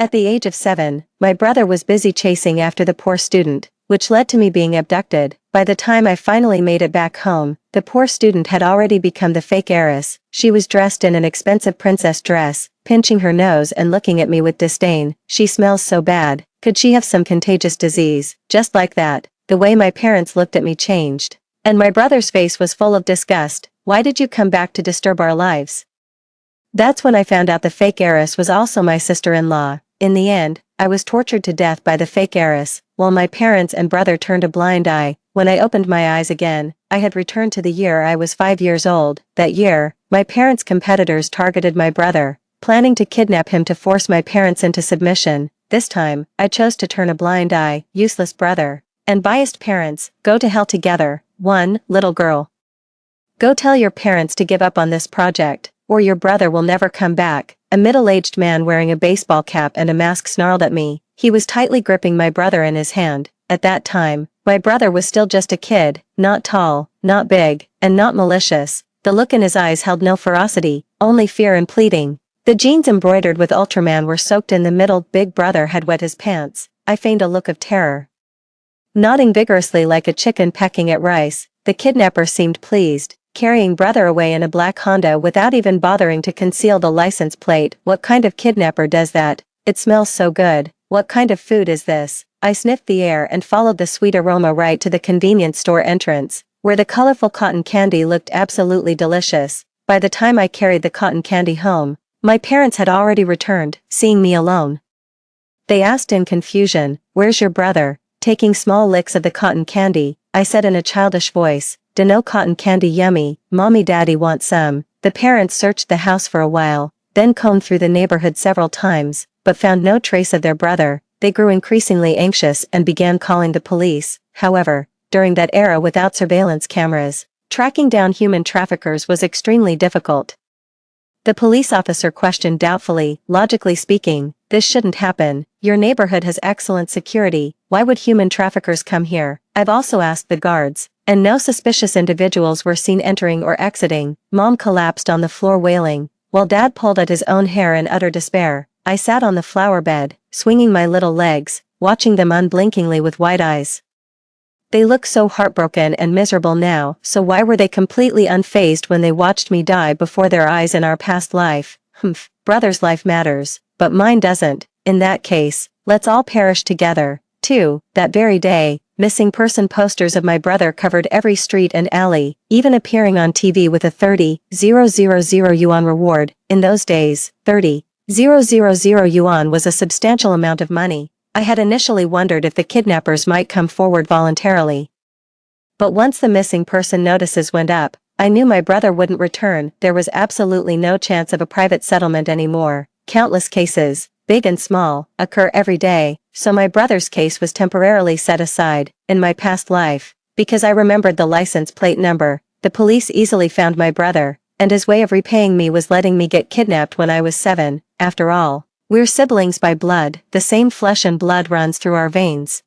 At the age of 7, my brother was busy chasing after the poor student, which led to me being abducted. By the time I finally made it back home, the poor student had already become the fake heiress. She was dressed in an expensive princess dress, pinching her nose and looking at me with disdain. She smells so bad. Could she have some contagious disease? Just like that, the way my parents looked at me changed. And my brother's face was full of disgust. Why did you come back to disturb our lives? That's when I found out the fake heiress was also my sister-in-law. In the end, I was tortured to death by the fake heiress, while my parents and brother turned a blind eye. When I opened my eyes again, I had returned to the year I was 5 years old. That year, my parents' competitors targeted my brother, planning to kidnap him to force my parents into submission. This time, I chose to turn a blind eye. Useless brother and biased parents, go to hell together. 1. Little girl. Go tell your parents to give up on this project, or your brother will never come back. A middle-aged man wearing a baseball cap and a mask snarled at me. He was tightly gripping my brother in his hand. At that time, my brother was still just a kid, not tall, not big, and not malicious. The look in his eyes held no ferocity, only fear and pleading. The jeans embroidered with Ultraman were soaked in the middle. Big brother had wet his pants. I feigned a look of terror. Nodding vigorously like a chicken pecking at rice, the kidnapper seemed pleased, carrying brother away in a black Honda without even bothering to conceal the license plate. What kind of kidnapper does that? It smells so good. What kind of food is this? I sniffed the air and followed the sweet aroma right to the convenience store entrance, where the colorful cotton candy looked absolutely delicious. By the time I carried the cotton candy home, my parents had already returned, seeing me alone. They asked in confusion, "Where's your brother?" Taking small licks of the cotton candy, I said in a childish voice, "Dunno, cotton candy yummy, mommy daddy want some." The parents searched the house for a while, then combed through the neighborhood several times, but found no trace of their brother. They grew increasingly anxious and began calling the police. However, during that era without surveillance cameras, tracking down human traffickers was extremely difficult. The police officer questioned doubtfully, "Logically speaking, this shouldn't happen. Your neighborhood has excellent security. Why would human traffickers come here?" I've also asked the guards, and no suspicious individuals were seen entering or exiting. Mom collapsed on the floor wailing, while Dad pulled at his own hair in utter despair. I sat on the flower bed, swinging my little legs, watching them unblinkingly with wide eyes. They look so heartbroken and miserable now, so why were they completely unfazed when they watched me die before their eyes in our past life? Humph, brother's life matters, but mine doesn't. In that case, let's all perish together. 2. That very day, missing person posters of my brother covered every street and alley, even appearing on TV with a 30,000 yuan reward. In those days, 30,000 yuan was a substantial amount of money. I had initially wondered if the kidnappers might come forward voluntarily. But once the missing person notices went up, I knew my brother wouldn't return. There was absolutely no chance of a private settlement anymore. Countless cases, big and small, occur every day, so my brother's case was temporarily set aside. In my past life, because I remembered the license plate number, the police easily found my brother, and his way of repaying me was letting me get kidnapped when I was 7. After all, we're siblings by blood, the same flesh and blood runs through our veins.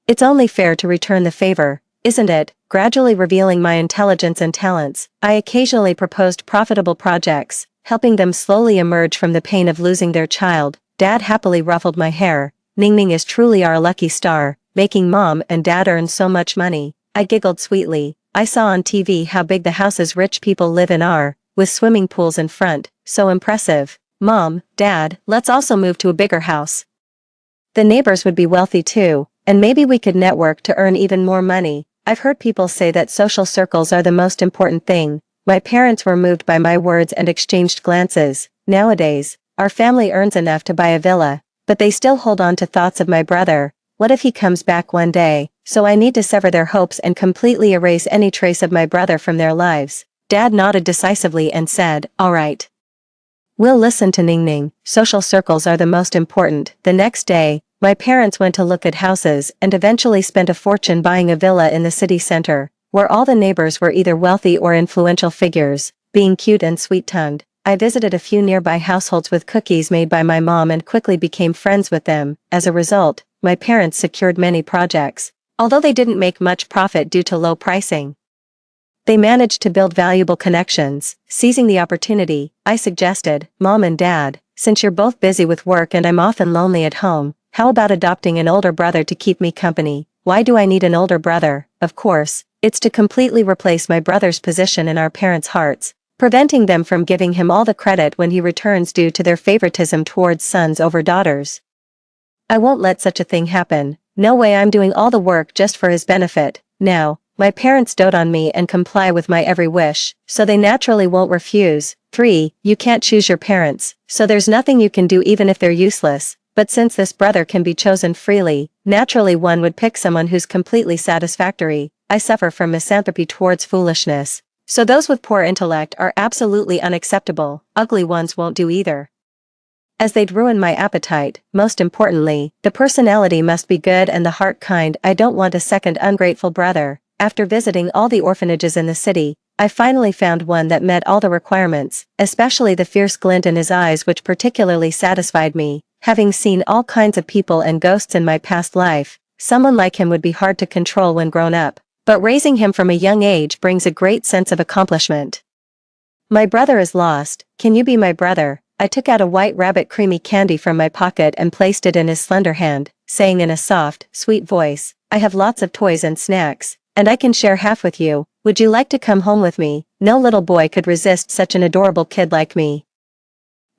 It's only fair to return the favor, isn't it? Gradually revealing my intelligence and talents, I occasionally proposed profitable projects, helping them slowly emerge from the pain of losing their child. Dad happily ruffled my hair. Ningning is truly our lucky star, making Mom and Dad earn so much money. I giggled sweetly. I saw on TV how big the houses rich people live in are, with swimming pools in front. So impressive. Mom, Dad, let's also move to a bigger house. The neighbors would be wealthy too, and maybe we could network to earn even more money. I've heard people say that social circles are the most important thing. My parents were moved by my words and exchanged glances. Nowadays, our family earns enough to buy a villa, but they still hold on to thoughts of my brother. What if he comes back one day? So I need to sever their hopes and completely erase any trace of my brother from their lives. Dad nodded decisively and said, "All right. We'll listen to Ningning. Social circles are the most important." The next day, my parents went to look at houses and eventually spent a fortune buying a villa in the city center, where all the neighbors were either wealthy or influential figures. Being cute and sweet-tongued, I visited a few nearby households with cookies made by my mom and quickly became friends with them. As a result, my parents secured many projects, although they didn't make much profit due to low pricing. They managed to build valuable connections. Seizing the opportunity, I suggested, "Mom and Dad, since you're both busy with work and I'm often lonely at home, how about adopting an older brother to keep me company? Why do I need an older brother? Of course, it's to completely replace my brother's position in our parents' hearts, preventing them from giving him all the credit when he returns due to their favoritism towards sons over daughters. I won't let such a thing happen. No way, I'm doing all the work just for his benefit. Now, my parents dote on me and comply with my every wish, so they naturally won't refuse. 3. You can't choose your parents, so there's nothing you can do even if they're useless, but since this brother can be chosen freely, naturally one would pick someone who's completely satisfactory. I suffer from misanthropy towards foolishness, so those with poor intellect are absolutely unacceptable. Ugly ones won't do either, as they'd ruin my appetite. Most importantly, the personality must be good and the heart kind. I don't want a second ungrateful brother. After visiting all the orphanages in the city, I finally found one that met all the requirements, especially the fierce glint in his eyes, which particularly satisfied me. Having seen all kinds of people and ghosts in my past life, someone like him would be hard to control when grown up, but raising him from a young age brings a great sense of accomplishment. My brother is lost. Can you be my brother? I took out a white rabbit creamy candy from my pocket and placed it in his slender hand, saying in a soft, sweet voice, I have lots of toys and snacks, and I can share half with you. Would you like to come home with me? No little boy could resist such an adorable kid like me,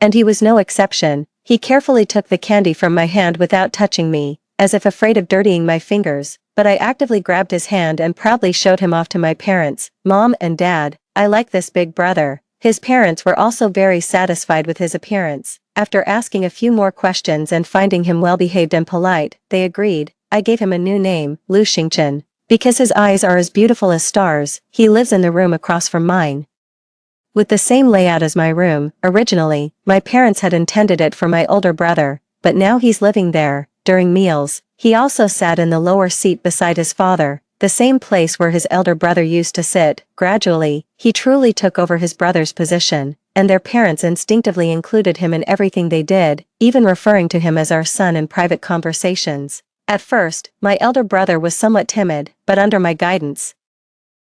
and he was no exception. He carefully took the candy from my hand without touching me, as if afraid of dirtying my fingers, but I actively grabbed his hand and proudly showed him off to my parents. Mom and Dad, I like this big brother. His parents were also very satisfied with his appearance. After asking a few more questions and finding him well-behaved and polite, they agreed. I gave him a new name, Lu Xingchen, because his eyes are as beautiful as stars. He lives in the room across from mine, with the same layout as my room. Originally, my parents had intended it for my older brother, but now he's living there. During meals, he also sat in the lower seat beside his father, the same place where his elder brother used to sit. Gradually, he truly took over his brother's position, and their parents instinctively included him in everything they did, even referring to him as our son in private conversations. At first, my elder brother was somewhat timid, but under my guidance,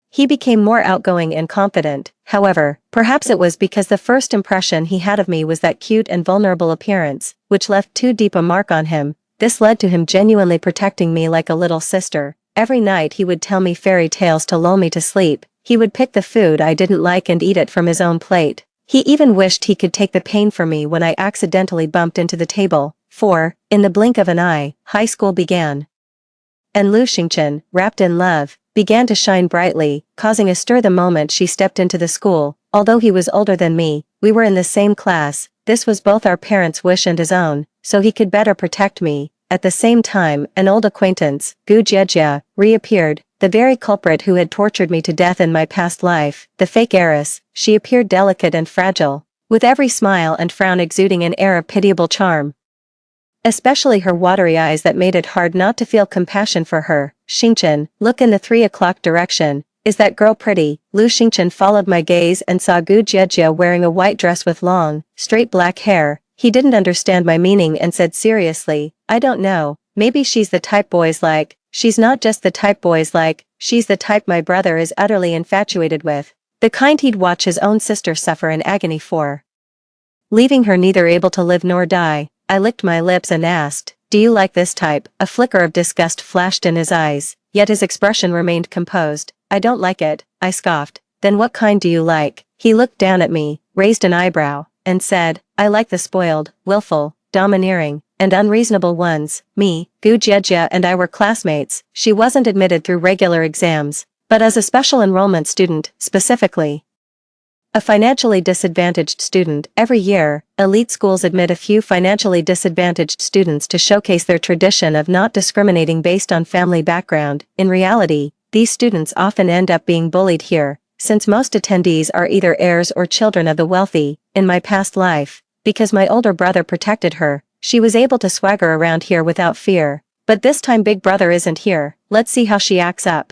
he became more outgoing and confident. However, perhaps it was because the first impression he had of me was that cute and vulnerable appearance, which left too deep a mark on him. This led to him genuinely protecting me like a little sister. Every night he would tell me fairy tales to lull me to sleep. He would pick the food I didn't like and eat it from his own plate. He even wished he could take the pain from me when I accidentally bumped into the table. 4. In the blink of an eye, high school began, and Lu Xingchen, wrapped in love, began to shine brightly, causing a stir the moment she stepped into the school. Although he was older than me, we were in the same class. This was both our parents' wish and his own, so he could better protect me. At the same time, an old acquaintance, Gu Jiejia, reappeared, the very culprit who had tortured me to death in my past life, the fake heiress. She appeared delicate and fragile, with every smile and frown exuding an air of pitiable charm, especially her watery eyes that made it hard not to feel compassion for her. Xingchen, look in the 3 o'clock direction. Is that girl pretty? Lu Xingchen followed my gaze and saw Gu Jiejia wearing a white dress with long, straight black hair. He didn't understand my meaning and said seriously, I don't know, maybe she's the type boys like. She's not just the type boys like, she's the type my brother is utterly infatuated with. The kind he'd watch his own sister suffer in agony for, leaving her neither able to live nor die. I licked my lips and asked, do you like this type? A flicker of disgust flashed in his eyes, yet his expression remained composed. I don't like it, I scoffed. Then what kind do you like? He looked down at me, raised an eyebrow, and said, I like the spoiled, willful, domineering, and unreasonable ones. Me, Gu Jiejia and I were classmates. She wasn't admitted through regular exams, but as a special enrollment student, specifically a financially disadvantaged student. Every year, elite schools admit a few financially disadvantaged students to showcase their tradition of not discriminating based on family background. In reality, these students often end up being bullied here, since most attendees are either heirs or children of the wealthy. In my past life, because my older brother protected her, she was able to swagger around here without fear. But this time big brother isn't here. Let's see how she acts up.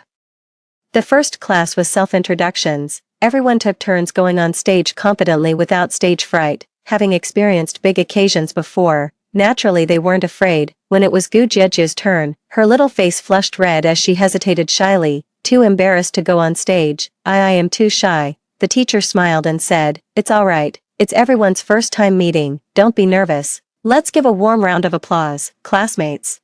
The first class was self-introductions. Everyone took turns going on stage confidently without stage fright, having experienced big occasions before. Naturally they weren't afraid. When it was Gu Jiejia's turn, her little face flushed red as she hesitated shyly, too embarrassed to go on stage. I am too shy. The teacher smiled and said, it's alright, It's everyone's first time meeting, don't be nervous. Let's give a warm round of applause, classmates.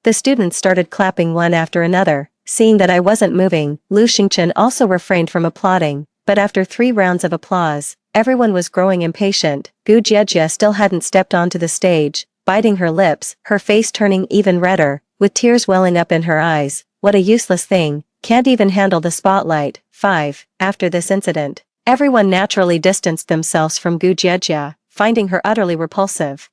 The students started clapping one after another. Seeing that I wasn't moving, Lu Xingchen also refrained from applauding, but after 3 rounds of applause, everyone was growing impatient. Gu Jiejie still hadn't stepped onto the stage, biting her lips, her face turning even redder, with tears welling up in her eyes. What a useless thing, can't even handle the spotlight. 5. After this incident, everyone naturally distanced themselves from Gu Jiejie, finding her utterly repulsive.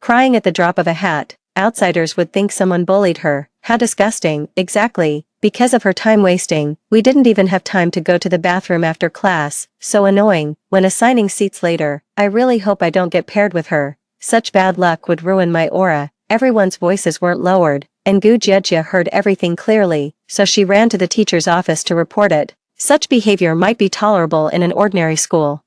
Crying at the drop of a hat, outsiders would think someone bullied her. How disgusting, exactly. Because of her time wasting, we didn't even have time to go to the bathroom after class. So annoying. When assigning seats later, I really hope I don't get paired with her. Such bad luck would ruin my aura. Everyone's voices weren't lowered, and Gu Jiejie heard everything clearly, so she ran to the teacher's office to report it. Such behavior might be tolerable in an ordinary school,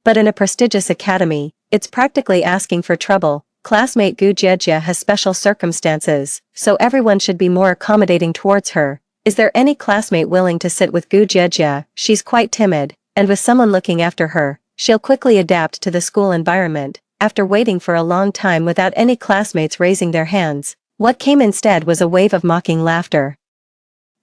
but in a prestigious academy, it's practically asking for trouble. Classmate Gu Jiejie has special circumstances, so everyone should be more accommodating towards her. Is there any classmate willing to sit with Gu Jiejie? She's quite timid, and with someone looking after her, she'll quickly adapt to the school environment. After waiting for a long time without any classmates raising their hands, what came instead was a wave of mocking laughter.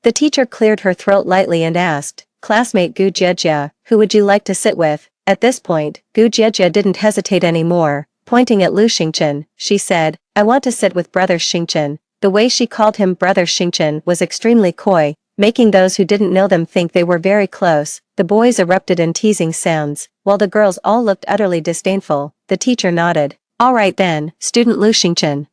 The teacher cleared her throat lightly and asked, "Classmate Gu Jiejie, who would you like to sit with?" At this point, Gu Jiejie didn't hesitate anymore. Pointing at Lu Xingchen, she said, "I want to sit with Brother Xingchen." The way she called him Brother Xingchen was extremely coy, making those who didn't know them think they were very close. The boys erupted in teasing sounds, while the girls all looked utterly disdainful. The teacher nodded. "All right then, student Lu Xingchen.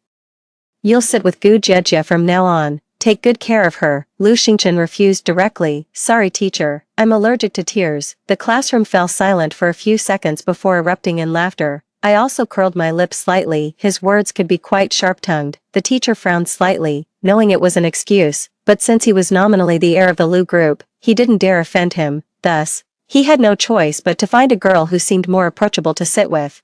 You'll sit with Gu Jiejie from now on. Take good care of her." Lu Xingchen refused directly. "Sorry teacher, I'm allergic to tears." The classroom fell silent for a few seconds before erupting in laughter. I also curled my lips slightly. His words could be quite sharp-tongued. The teacher frowned slightly, knowing it was an excuse, but since he was nominally the heir of the Lu group, he didn't dare offend him. Thus, he had no choice but to find a girl who seemed more approachable to sit with.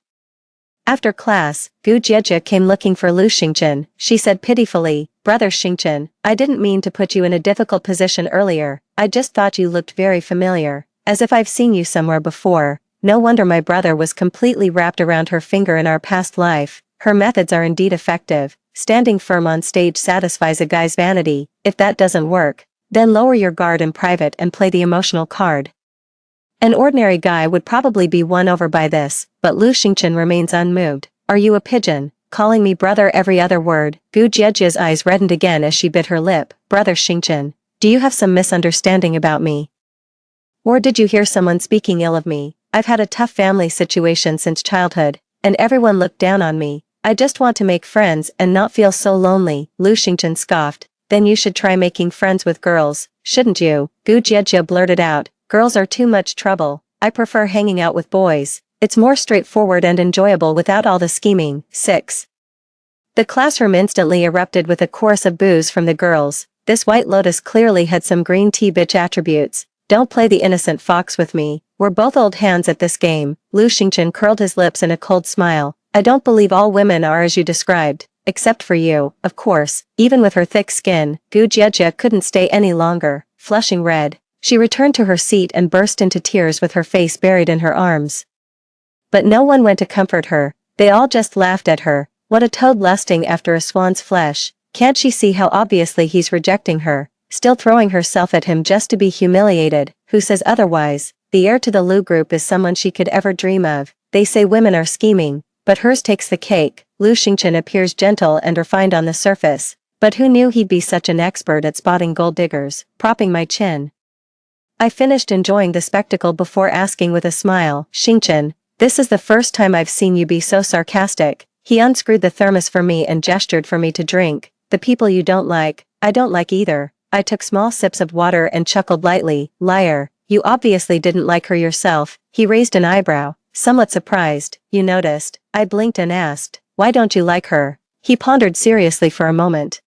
After class, Gu Jiejie came looking for Lu Xingchen. She said pitifully, "Brother Xingchen, I didn't mean to put you in a difficult position earlier. I just thought you looked very familiar, as if I've seen you somewhere before. No wonder my brother was completely wrapped around her finger in our past life. Her methods are indeed effective. Standing firm on stage satisfies a guy's vanity. If that doesn't work, then lower your guard in private and play the emotional card." An ordinary guy would probably be won over by this, but Lu Xingchen remains unmoved. "Are you a pigeon, calling me brother every other word?" Gu Jiejie's eyes reddened again as she bit her lip. "Brother Xingchen, do you have some misunderstanding about me? Or did you hear someone speaking ill of me? I've had a tough family situation since childhood, and everyone looked down on me. I just want to make friends and not feel so lonely." Lu Xingchen scoffed. "Then you should try making friends with girls, shouldn't you?" Gu Jiejie blurted out. "Girls are too much trouble. I prefer hanging out with boys. It's more straightforward and enjoyable without all the scheming." 6. The classroom instantly erupted with a chorus of boos from the girls. This White Lotus clearly had some green tea bitch attributes. "Don't play the innocent fox with me. We're both old hands at this game." Lu Xingchen curled his lips in a cold smile. "I don't believe all women are as you described, except for you, of course." Even with her thick skin, Gu Jiejie couldn't stay any longer. Flushing red, she returned to her seat and burst into tears with her face buried in her arms. But no one went to comfort her. They all just laughed at her. What a toad lusting after a swan's flesh. Can't she see how obviously he's rejecting her? Still throwing herself at him just to be humiliated. Who says otherwise? The heir to the Lu group is someone she could ever dream of. They say women are scheming, but hers takes the cake. Lu Xingchen appears gentle and refined on the surface, but who knew he'd be such an expert at spotting gold diggers? Propping my chin, I finished enjoying the spectacle before asking with a smile, "Xingchen, this is the first time I've seen you be so sarcastic." He unscrewed the thermos for me and gestured for me to drink. "The people you don't like, I don't like either." I took small sips of water and chuckled lightly. "Liar, you obviously didn't like her yourself." He raised an eyebrow, somewhat surprised. "You noticed?" I blinked and asked, "Why don't you like her?" He pondered seriously for a moment.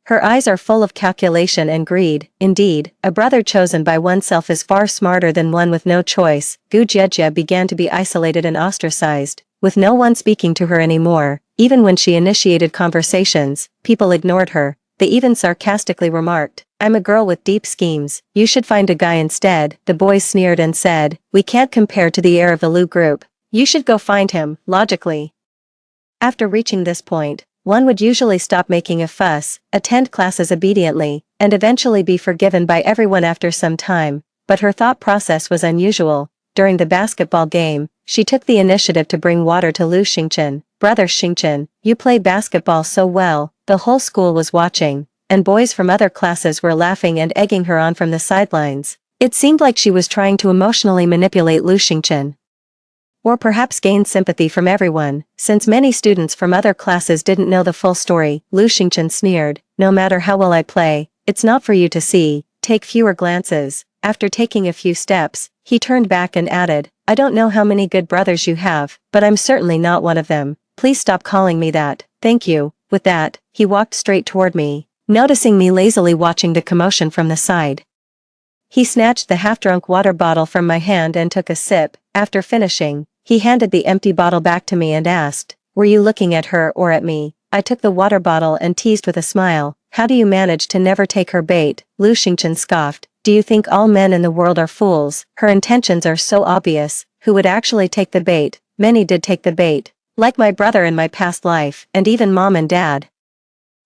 "Her eyes are full of calculation and greed." Indeed, a brother chosen by oneself is far smarter than one with no choice. Gu Jiejie began to be isolated and ostracized, with no one speaking to her anymore. Even when she initiated conversations, people ignored her. They even sarcastically remarked, I'm a girl with deep schemes, you should find a guy instead, the boys sneered and said, we can't compare to the heir of the Lu group. You should go find him, logically. After reaching this point, one would usually stop making a fuss, attend classes obediently, and eventually be forgiven by everyone after some time, but her thought process was unusual. During the basketball game, she took the initiative to bring water to Lu Xingchen. Brother Xingchen, you play basketball so well, the whole school was watching, and boys from other classes were laughing and egging her on from the sidelines. It seemed like she was trying to emotionally manipulate Lu Xingchen. Or perhaps gain sympathy from everyone, since many students from other classes didn't know the full story. Lu Xingchen sneered, no matter how well I play, it's not for you to see, take fewer glances. After taking a few steps, he turned back and added, I don't know how many good brothers you have, but I'm certainly not one of them. Please stop calling me that, thank you. With that, he walked straight toward me, noticing me lazily watching the commotion from the side. He snatched the half-drunk water bottle from my hand and took a sip. After finishing, he handed the empty bottle back to me and asked, were you looking at her or at me? I took the water bottle and teased with a smile, how do you manage to never take her bait? Lu Xingchen scoffed, do you think all men in the world are fools? Her intentions are so obvious, who would actually take the bait? Many did take the bait, like my brother in my past life, and even mom and dad.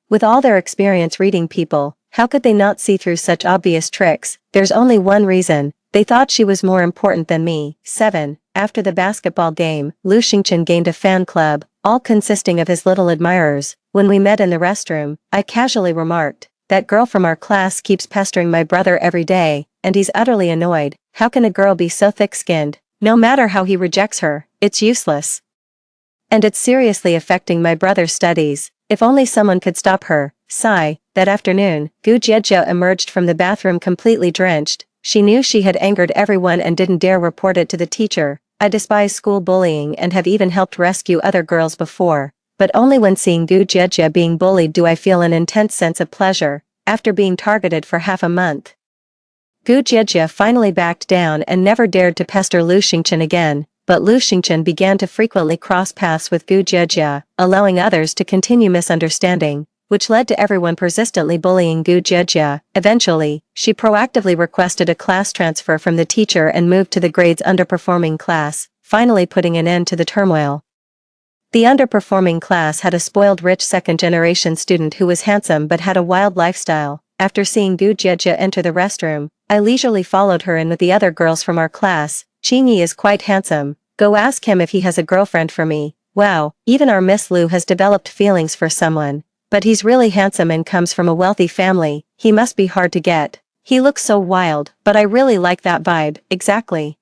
With all their experience reading people, how could they not see through such obvious tricks? There's only one reason, they thought she was more important than me. 7. After the basketball game, Lu Xingchen gained a fan club, all consisting of his little admirers. When we met in the restroom, I casually remarked, that girl from our class keeps pestering my brother every day, and he's utterly annoyed. How can a girl be so thick-skinned? No matter how he rejects her, it's useless. And it's seriously affecting my brother's studies. If only someone could stop her. Sigh. That afternoon, Gu Jiejia emerged from the bathroom completely drenched. She knew she had angered everyone and didn't dare report it to the teacher. I despise school bullying and have even helped rescue other girls before, but only when seeing Gu Jiejia being bullied do I feel an intense sense of pleasure. After being targeted for half a month, Gu Jiejia finally backed down and never dared to pester Lu Xingchen again. But Lu Xingchen began to frequently cross paths with Gu Jiejia, allowing others to continue misunderstanding, which led to everyone persistently bullying Gu Jiejia. Eventually, she proactively requested a class transfer from the teacher and moved to the grades underperforming class, finally putting an end to the turmoil. The underperforming class had a spoiled rich second-generation student who was handsome but had a wild lifestyle. After seeing Gu Jiejia enter the restroom, I leisurely followed her in with the other girls from our class. Qingyi is quite handsome, go ask him if he has a girlfriend for me. Wow, even our Miss Lu has developed feelings for someone. But he's really handsome and comes from a wealthy family, he must be hard to get. He looks so wild, but I really like that vibe. Exactly.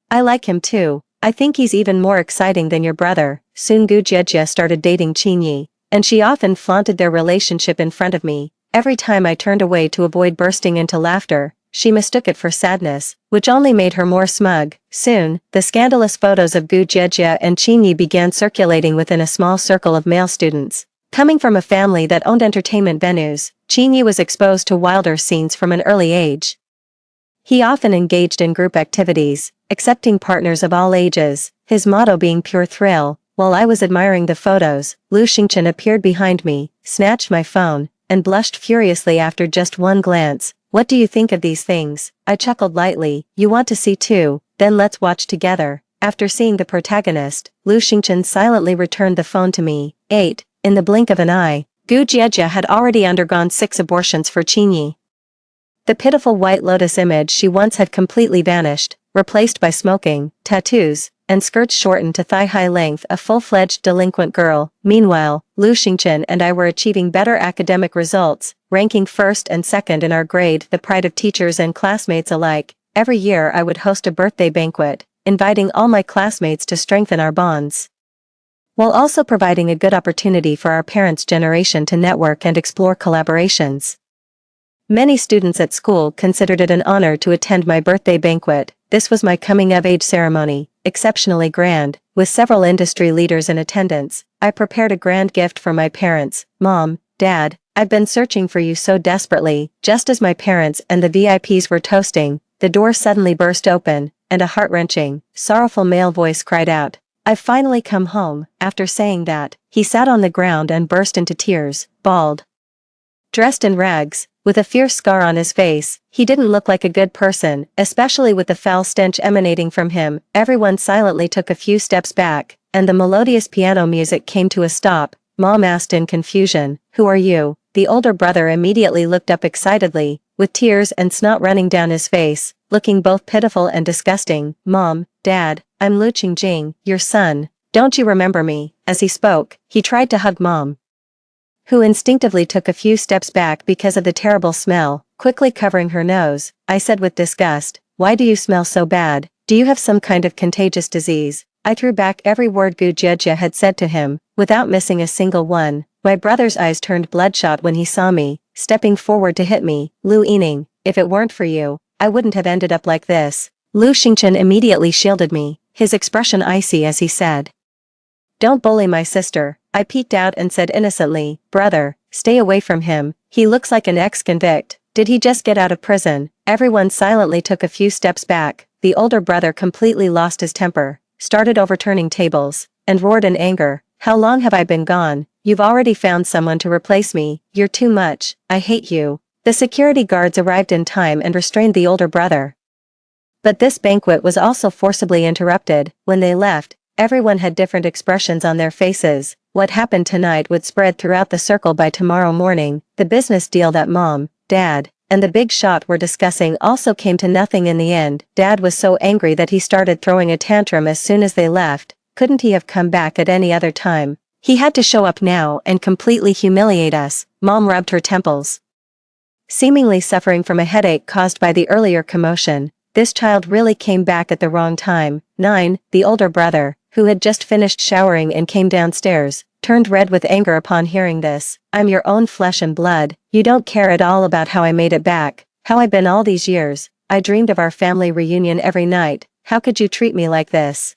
I like him too, I think he's even more exciting than your brother. Soon Gu Jiejia started dating Qingyi, and she often flaunted their relationship in front of me. Every time I turned away to avoid bursting into laughter, she mistook it for sadness, which only made her more smug. Soon, the scandalous photos of Gu Jiejia and Qingyi began circulating within a small circle of male students. Coming from a family that owned entertainment venues, Qingyi was exposed to wilder scenes from an early age. He often engaged in group activities, accepting partners of all ages, his motto being pure thrill. While I was admiring the photos, Lu Xingchen appeared behind me, snatched my phone, and blushed furiously after just one glance. What do you think of these things? I chuckled lightly. You want to see too? Then let's watch together. After seeing the protagonist, Lu Xingchen silently returned the phone to me. 8. In the blink of an eye, Gu Jiejia had already undergone 6 abortions for Qingyi. The pitiful white lotus image she once had completely vanished, replaced by smoking, tattoos, and skirts shortened to thigh-high length, a full-fledged delinquent girl. Meanwhile, Lu Xingchen and I were achieving better academic results, ranking first and second in our grade, the pride of teachers and classmates alike. Every year I would host a birthday banquet, inviting all my classmates to strengthen our bonds, while also providing a good opportunity for our parents' generation to network and explore collaborations. Many students at school considered it an honor to attend my birthday banquet. This was my coming-of-age ceremony, exceptionally grand, with several industry leaders in attendance. I prepared a grand gift for my parents. Mom, Dad, I've been searching for you so desperately. Just as my parents and the VIPs were toasting, the door suddenly burst open, and a heart-wrenching, sorrowful male voice cried out, I've finally come home. After saying that, he sat on the ground and burst into tears, bawled. Dressed in rags, with a fierce scar on his face. He didn't look like a good person, especially with the foul stench emanating from him. Everyone silently took a few steps back, and the melodious piano music came to a stop. Mom asked in confusion, "Who are you?" The older brother immediately looked up excitedly, with tears and snot running down his face, looking both pitiful and disgusting. "Mom, Dad, I'm Lu Qingjing, your son. Don't you remember me?" As he spoke, he tried to hug Mom, who instinctively took a few steps back because of the terrible smell, quickly covering her nose. I said with disgust, "Why do you smell so bad? Do you have some kind of contagious disease?" I threw back every word Gu Jieji had said to him, without missing a single one. My brother's eyes turned bloodshot when he saw me, stepping forward to hit me. "Lu Yining, if it weren't for you, I wouldn't have ended up like this." Lu Xingchen immediately shielded me, his expression icy as he said, "Don't bully my sister." I peeked out and said innocently, "Brother, stay away from him, he looks like an ex-convict. Did he just get out of prison?" Everyone silently took a few steps back. The older brother completely lost his temper, started overturning tables, and roared in anger, "How long have I been gone? You've already found someone to replace me. You're too much. I hate you." The security guards arrived in time and restrained the older brother. But this banquet was also forcibly interrupted. When they left, everyone had different expressions on their faces. What happened tonight would spread throughout the circle by tomorrow morning. The business deal that Mom, Dad, and the big shot were discussing also came to nothing in the end. Dad was so angry that he started throwing a tantrum as soon as they left. Couldn't he have come back at any other time? He had to show up now and completely humiliate us. Mom rubbed her temples, seemingly suffering from a headache caused by the earlier commotion. This child really came back at the wrong time. 9. The older brother, who had just finished showering and came downstairs, turned red with anger upon hearing this. "I'm your own flesh and blood. You don't care at all about how I made it back, how I've been all these years. I dreamed of our family reunion every night. How could you treat me like this?"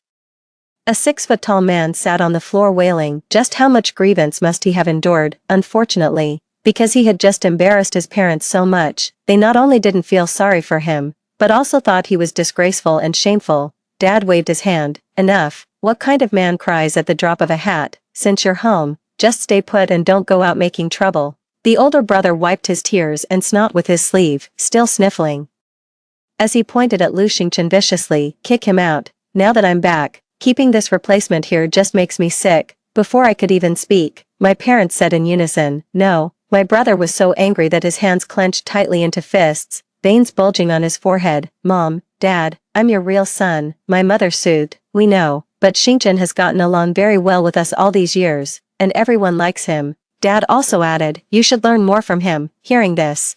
A 6-foot-tall man sat on the floor wailing. Just how much grievance must he have endured? Unfortunately, because he had just embarrassed his parents so much, they not only didn't feel sorry for him, but also thought he was disgraceful and shameful. Dad waved his hand. "Enough. What kind of man cries at the drop of a hat? Since you're home, just stay put and don't go out making trouble." The older brother wiped his tears and snot with his sleeve, still sniffling, as he pointed at Lu Xingchen viciously. "Kick him out. Now that I'm back, keeping this replacement here just makes me sick." Before I could even speak, my parents said in unison, "No." My brother was so angry that his hands clenched tightly into fists, veins bulging on his forehead. "Mom, Dad, I'm your real son," my mother soothed. "We know, but Xingchen has gotten along very well with us all these years, and everyone likes him." Dad also added, "You should learn more from him." Hearing this,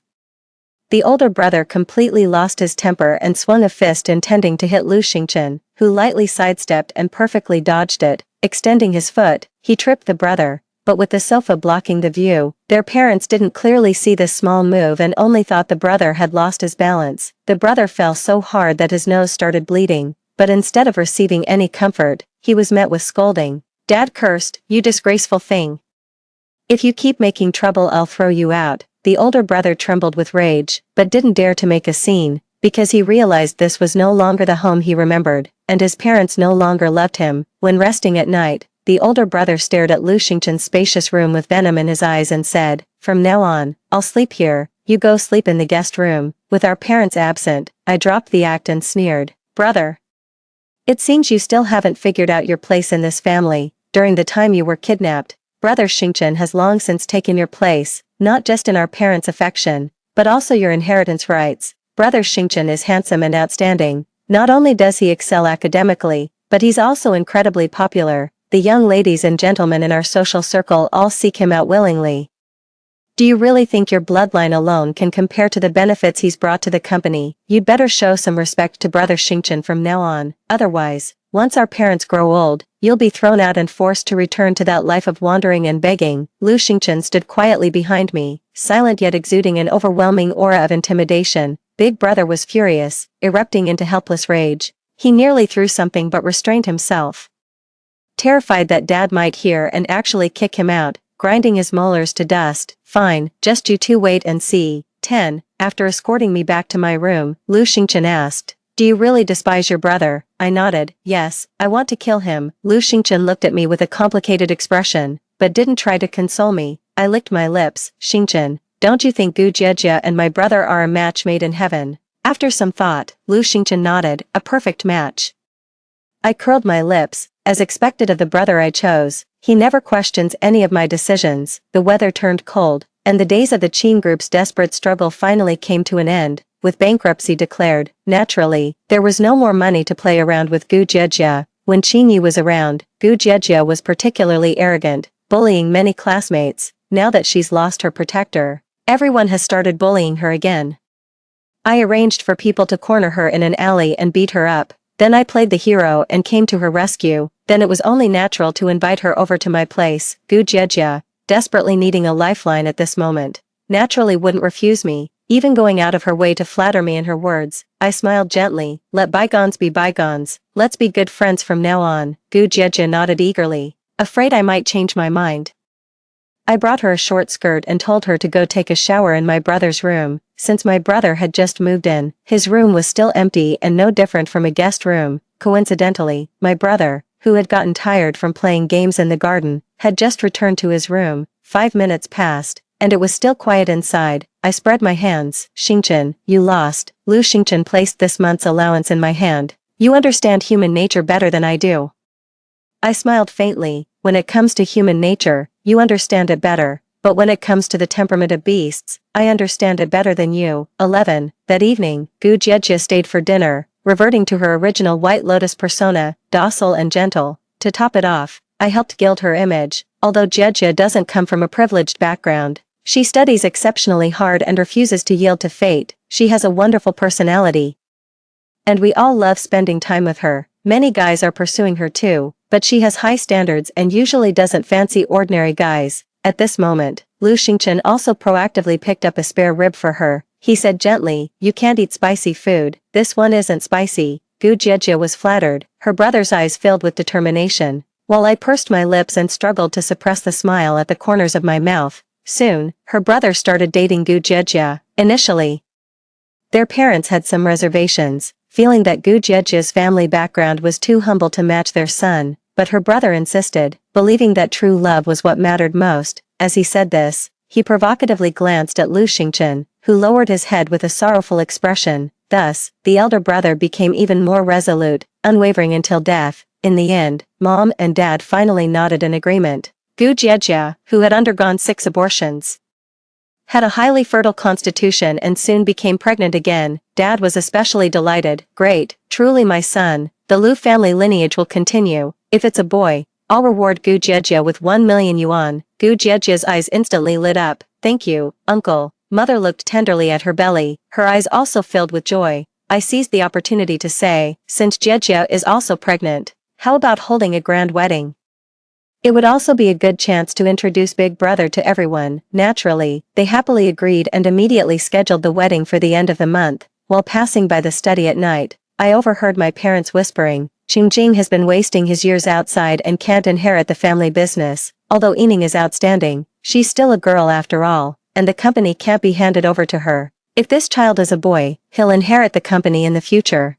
the older brother completely lost his temper and swung a fist intending to hit Lu Xingchen, who lightly sidestepped and perfectly dodged it. Extending his foot, he tripped the brother, but with the sofa blocking the view, their parents didn't clearly see this small move and only thought the brother had lost his balance. The brother fell so hard that his nose started bleeding, but instead of receiving any comfort, he was met with scolding. Dad cursed, "You disgraceful thing. If you keep making trouble, I'll throw you out." The older brother trembled with rage, but didn't dare to make a scene, because he realized this was no longer the home he remembered, and his parents no longer loved him. When resting at night, the older brother stared at Lu Xingchen's spacious room with venom in his eyes and said, "From now on, I'll sleep here, you go sleep in the guest room." With our parents absent, I dropped the act and sneered, "Brother, it seems you still haven't figured out your place in this family. During the time you were kidnapped, Brother Xingchen has long since taken your place, not just in our parents' affection, but also your inheritance rights. Brother Xingchen is handsome and outstanding. Not only does he excel academically, but he's also incredibly popular. The young ladies and gentlemen in our social circle all seek him out willingly. Do you really think your bloodline alone can compare to the benefits he's brought to the company? You'd better show some respect to Brother Xingchen from now on. Otherwise, once our parents grow old, you'll be thrown out and forced to return to that life of wandering and begging." Lu Xingchen stood quietly behind me, silent yet exuding an overwhelming aura of intimidation. Big Brother was furious, erupting into helpless rage. He nearly threw something but restrained himself, terrified that Dad might hear and actually kick him out, grinding his molars to dust. "Fine, just you two wait and see." 10. After escorting me back to my room, Lu Xingchen asked, "Do you really despise your brother?" I nodded, "Yes, I want to kill him." Lu Xingchen looked at me with a complicated expression, but didn't try to console me. I licked my lips. "Xingchen, don't you think Gu Jiejie and my brother are a match made in heaven? After some thought, Lu Xingchen nodded, a perfect match. I curled my lips, as expected of the brother I chose. He never questions any of my decisions. The weather turned cold, and the days of the Qin group's desperate struggle finally came to an end, with bankruptcy declared. Naturally, there was no more money to play around with Gu Jiejie. When Qin Yi was around, Gu Jiejie was particularly arrogant, bullying many classmates. Now that she's lost her protector, everyone has started bullying her again. I arranged for people to corner her in an alley and beat her up. Then I played the hero and came to her rescue. Then it was only natural to invite her over to my place. Gu Jiejie, desperately needing a lifeline at this moment, naturally wouldn't refuse me, even going out of her way to flatter me in her words. I smiled gently. Let bygones be bygones. Let's be good friends from now on. Gu Jiejie nodded eagerly, afraid I might change my mind. I brought her a short skirt and told her to go take a shower in my brother's room. Since my brother had just moved in, his room was still empty and no different from a guest room. Coincidentally, my brother, who had gotten tired from playing games in the garden, had just returned to his room. 5 minutes passed, and it was still quiet inside. I spread my hands. Xingchen, you lost. Lu Xingchen placed this month's allowance in my hand. You understand human nature better than I do. I smiled faintly. When it comes to human nature, you understand it better. But when it comes to the temperament of beasts, I understand it better than you. 11. That evening, Gu Jiejie stayed for dinner, reverting to her original White Lotus persona, docile and gentle. To top it off, I helped gild her image. Although Jiejie doesn't come from a privileged background, she studies exceptionally hard and refuses to yield to fate. She has a wonderful personality, and we all love spending time with her. Many guys are pursuing her too, but she has high standards and usually doesn't fancy ordinary guys. At this moment, Lu Xingchen also proactively picked up a spare rib for her. He said gently, you can't eat spicy food. This one isn't spicy. Gu Jiejie was flattered, her brother's eyes filled with determination, while I pursed my lips and struggled to suppress the smile at the corners of my mouth. Soon, her brother started dating Gu Jiejie. Initially, their parents had some reservations, feeling that Gu Jiejie's family background was too humble to match their son, but her brother insisted, believing that true love was what mattered most. As he said this, he provocatively glanced at Lu Xingchen, who lowered his head with a sorrowful expression. Thus, the elder brother became even more resolute, unwavering until death. In the end, Mom and Dad finally nodded in agreement. Gu Jiejie, who had undergone 6 abortions, had a highly fertile constitution and soon became pregnant again. Dad was especially delighted. Great, truly my son, the Lu family lineage will continue. If it's a boy, I'll reward Gu Jiejie with 1 million yuan. Gu Jiejie's eyes instantly lit up. Thank you, uncle. Mother looked tenderly at her belly, her eyes also filled with joy. I seized the opportunity to say, since Jiejie is also pregnant, how about holding a grand wedding? It would also be a good chance to introduce Big Brother to everyone. Naturally, they happily agreed and immediately scheduled the wedding for the end of the month. While passing by the study at night, I overheard my parents whispering, Qingjing has been wasting his years outside and can't inherit the family business. Although Yining is outstanding, she's still a girl after all, and the company can't be handed over to her. If this child is a boy, he'll inherit the company in the future.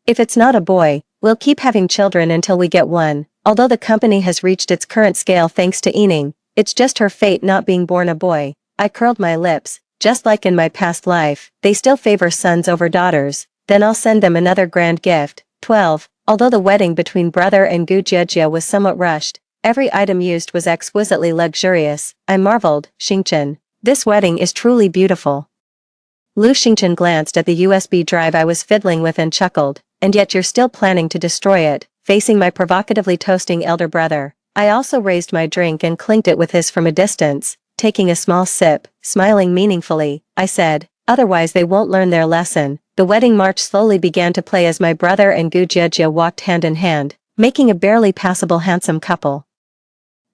If it's not a boy, we'll keep having children until we get one. Although the company has reached its current scale thanks to Yining, it's just her fate not being born a boy. I curled my lips. Just like in my past life, they still favor sons over daughters. Then I'll send them another grand gift. 12. Although the wedding between brother and Gu Jiejie was somewhat rushed, every item used was exquisitely luxurious. I marveled. Xingchen, this wedding is truly beautiful. Lu Xingchen glanced at the USB drive I was fiddling with and chuckled. And yet you're still planning to destroy it. Facing my provocatively toasting elder brother, I also raised my drink and clinked it with his from a distance. Taking a small sip, smiling meaningfully, I said, otherwise they won't learn their lesson. The wedding march slowly began to play as my brother and Gu Jiejie walked hand in hand, making a barely passable handsome couple.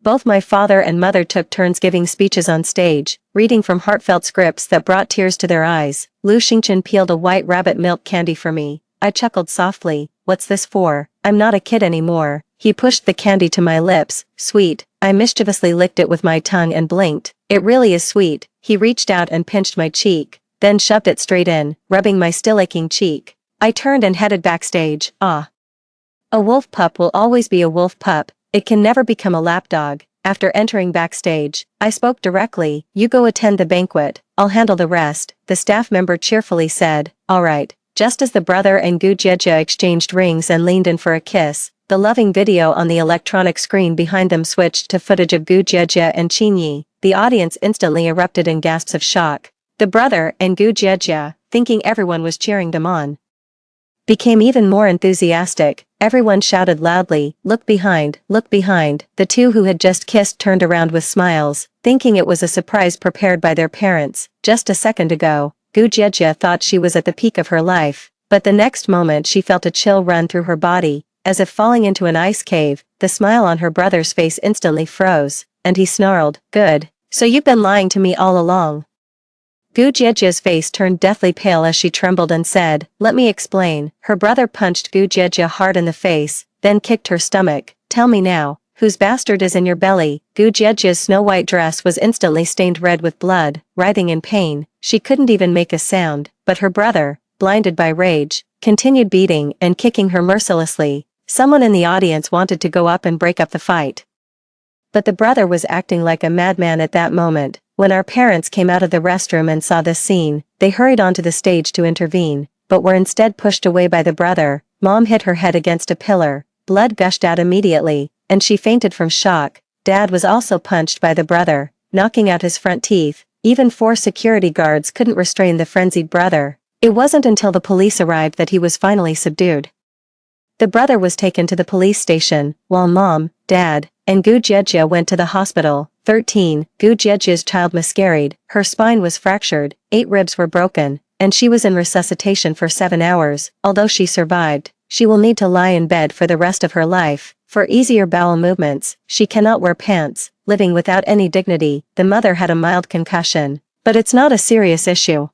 Both my father and mother took turns giving speeches on stage, reading from heartfelt scripts that brought tears to their eyes. Lu Xingchen peeled a white rabbit milk candy for me. I chuckled softly. What's this for? I'm not a kid anymore. He pushed the candy to my lips. Sweet. I mischievously licked it with my tongue and blinked. It really is sweet. He reached out and pinched my cheek, then shoved it straight in, rubbing my still aching cheek. I turned and headed backstage. Ah. A wolf pup will always be a wolf pup. It can never become a lapdog. After entering backstage, I spoke directly. "You go attend the banquet, I'll handle the rest," the staff member cheerfully said. "All right." Just as the brother and Gu Jieja exchanged rings and leaned in for a kiss, the loving video on the electronic screen behind them switched to footage of Gu Jieja and Qingyi. The audience instantly erupted in gasps of shock. The brother and Gu Jieja, thinking everyone was cheering them on, became even more enthusiastic. Everyone shouted loudly, look behind, look behind." The two who had just kissed turned around with smiles, thinking it was a surprise prepared by their parents. Just a second ago, Gu Jieja thought she was at the peak of her life, but the next moment she felt a chill run through her body, as if falling into an ice cave. The smile on her brother's face instantly froze, and he snarled, "Good. So you've been lying to me all along." Gu Jiejia's face turned deathly pale as she trembled and said, "Let me explain." Her brother punched Gu Jiejia hard in the face, then kicked her stomach. "Tell me now, whose bastard is in your belly?" Gu Jiejia's snow-white dress was instantly stained red with blood. Writhing in pain, she couldn't even make a sound, but her brother, blinded by rage, continued beating and kicking her mercilessly. Someone in the audience wanted to go up and break up the fight, but the brother was acting like a madman at that moment. When our parents came out of the restroom and saw this scene, they hurried onto the stage to intervene, but were instead pushed away by the brother. Mom hit her head against a pillar, blood gushed out immediately, and she fainted from shock. Dad was also punched by the brother, knocking out his front teeth. Even 4 security guards couldn't restrain the frenzied brother. It wasn't until the police arrived that he was finally subdued. The brother was taken to the police station, while Mom, Dad, and Gu Jiejia went to the hospital. 13. Gu Jiejia's child miscarried, her spine was fractured, 8 ribs were broken, and she was in resuscitation for 7 hours. Although she survived, she will need to lie in bed for the rest of her life. For easier bowel movements, she cannot wear pants, living without any dignity. The mother had a mild concussion, but it's not a serious issue.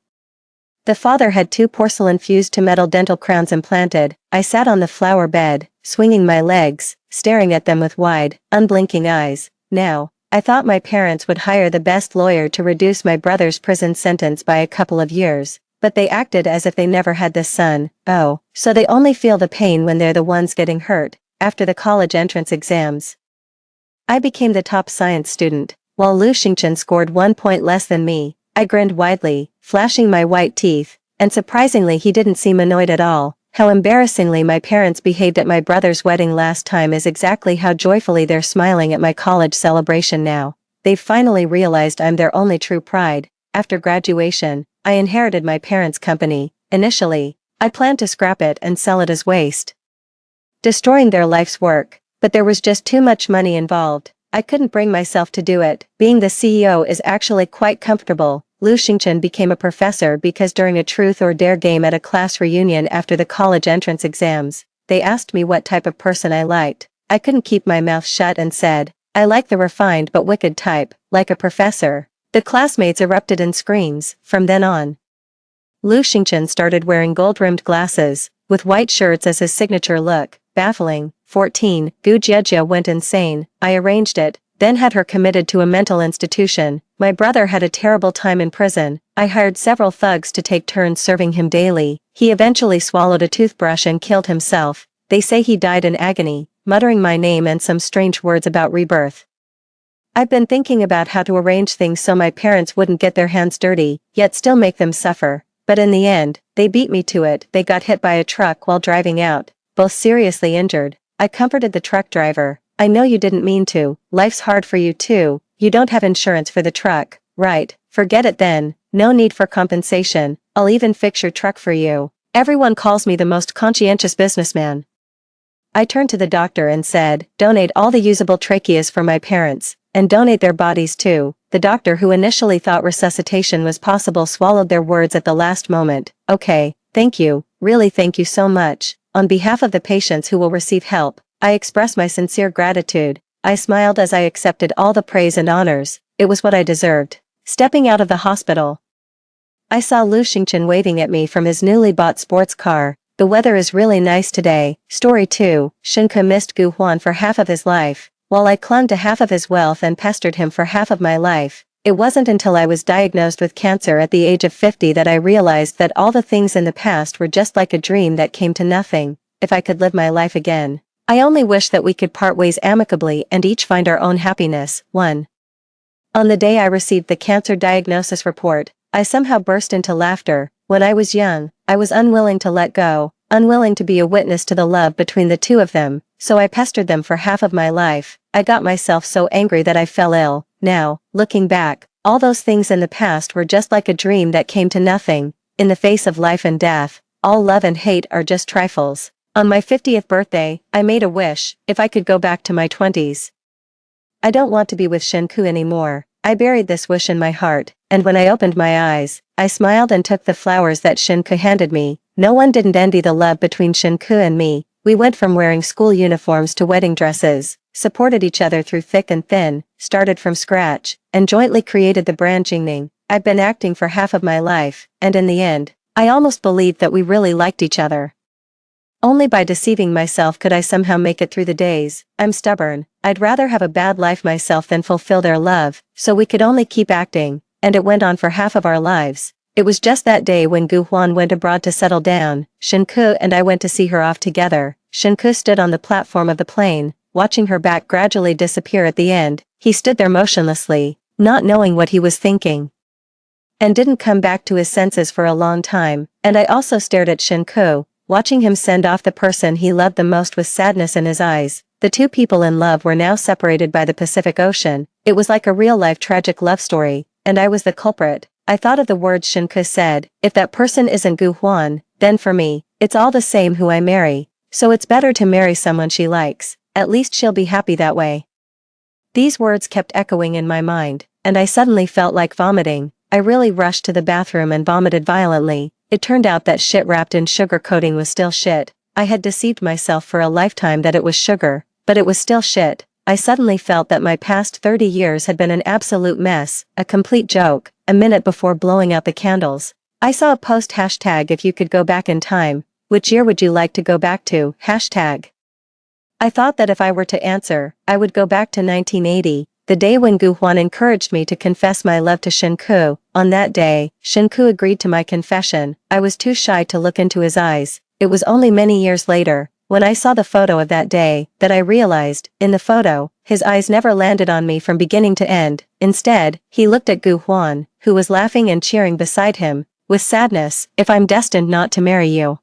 The father had 2 porcelain fused to metal dental crowns implanted. I sat on the flower bed, swinging my legs, staring at them with wide, unblinking eyes. Now, I thought my parents would hire the best lawyer to reduce my brother's prison sentence by a couple of years, but they acted as if they never had this son. Oh, so they only feel the pain when they're the ones getting hurt. After the college entrance exams, I became the top science student, while Lu Xingchen scored 1 point less than me. I grinned widely, flashing my white teeth, and surprisingly he didn't seem annoyed at all. How embarrassingly my parents behaved at my brother's wedding last time is exactly how joyfully they're smiling at my college celebration now. They've finally realized I'm their only true pride. After graduation, I inherited my parents' company. Initially, I planned to scrap it and sell it as waste, destroying their life's work, but there was just too much money involved. I couldn't bring myself to do it. Being the CEO is actually quite comfortable. Lu Xingchen became a professor because during a truth or dare game at a class reunion after the college entrance exams, they asked me what type of person I liked. I couldn't keep my mouth shut and said, "I like the refined but wicked type, like a professor." The classmates erupted in screams. From then on, Lu Xingchen started wearing gold-rimmed glasses, with white shirts as his signature look. Baffling. 14. Gu Jiejia went insane. I arranged it, then had her committed to a mental institution. My brother had a terrible time in prison. I hired several thugs to take turns serving him daily. He eventually swallowed a toothbrush and killed himself. They say he died in agony, muttering my name and some strange words about rebirth. I've been thinking about how to arrange things so my parents wouldn't get their hands dirty, yet still make them suffer. But in the end, they beat me to it. They got hit by a truck while driving out, both seriously injured. I comforted the truck driver. "I know you didn't mean to. Life's hard for you too. You don't have insurance for the truck, right? Forget it then. No need for compensation. I'll even fix your truck for you. Everyone calls me the most conscientious businessman." I turned to the doctor and said, "Donate all the usable tracheas for my parents, and donate their bodies too." The doctor, who initially thought resuscitation was possible, swallowed their words at the last moment. "Okay, thank you, really thank you so much. On behalf of the patients who will receive help, I express my sincere gratitude." I smiled as I accepted all the praise and honors. It was what I deserved. Stepping out of the hospital, I saw Lu Xingchen waving at me from his newly bought sports car. "The weather is really nice today." Story 2. Shinka missed Gu Huan for half of his life, while I clung to half of his wealth and pestered him for half of my life. It wasn't until I was diagnosed with cancer at the age of 50 that I realized that all the things in the past were just like a dream that came to nothing. If I could live my life again, I only wish that we could part ways amicably and each find our own happiness. 1. On the day I received the cancer diagnosis report, I somehow burst into laughter. When I was young, I was unwilling to let go, unwilling to be a witness to the love between the two of them, so I pestered them for half of my life. I got myself so angry that I fell ill. Now, looking back, all those things in the past were just like a dream that came to nothing. In the face of life and death, all love and hate are just trifles. On my 50th birthday, I made a wish: if I could go back to my 20s. I don't want to be with Shinku anymore. I buried this wish in my heart, and when I opened my eyes, I smiled and took the flowers that Shinku handed me. No one didn't envy the love between Shinku and me. We went from wearing school uniforms to wedding dresses, supported each other through thick and thin, started from scratch, and jointly created the brand Jingning. I've been acting for half of my life, and in the end, I almost believed that we really liked each other. Only by deceiving myself could I somehow make it through the days. I'm stubborn. I'd rather have a bad life myself than fulfill their love, so we could only keep acting, and it went on for half of our lives. It was just that day when Gu Huan went abroad to settle down, Shinku and I went to see her off together. Shinku stood on the platform of the plane, watching her back gradually disappear at the end. He stood there motionlessly, not knowing what he was thinking, and didn't come back to his senses for a long time, and I also stared at Shinku, watching him send off the person he loved the most with sadness in his eyes. The two people in love were now separated by the Pacific Ocean. It was like a real-life tragic love story, and I was the culprit. I thought of the words Shinku said: if that person isn't Gu Huan, then for me, it's all the same who I marry, so it's better to marry someone she likes. At least she'll be happy that way. These words kept echoing in my mind, and I suddenly felt like vomiting. I really rushed to the bathroom and vomited violently. It turned out that shit wrapped in sugar coating was still shit. I had deceived myself for a lifetime that it was sugar, but it was still shit. I suddenly felt that my past 30 years had been an absolute mess, a complete joke. A minute before blowing out the candles, I saw a post hashtag: if you could go back in time, which year would you like to go back to? Hashtag. I thought that if I were to answer, I would go back to 1980, the day when Gu Huan encouraged me to confess my love to Shinku. On that day, Shinku agreed to my confession. I was too shy to look into his eyes. It was only many years later, when I saw the photo of that day, that I realized, in the photo, his eyes never landed on me from beginning to end. Instead, he looked at Gu Huan, who was laughing and cheering beside him, with sadness. If I'm destined not to marry you,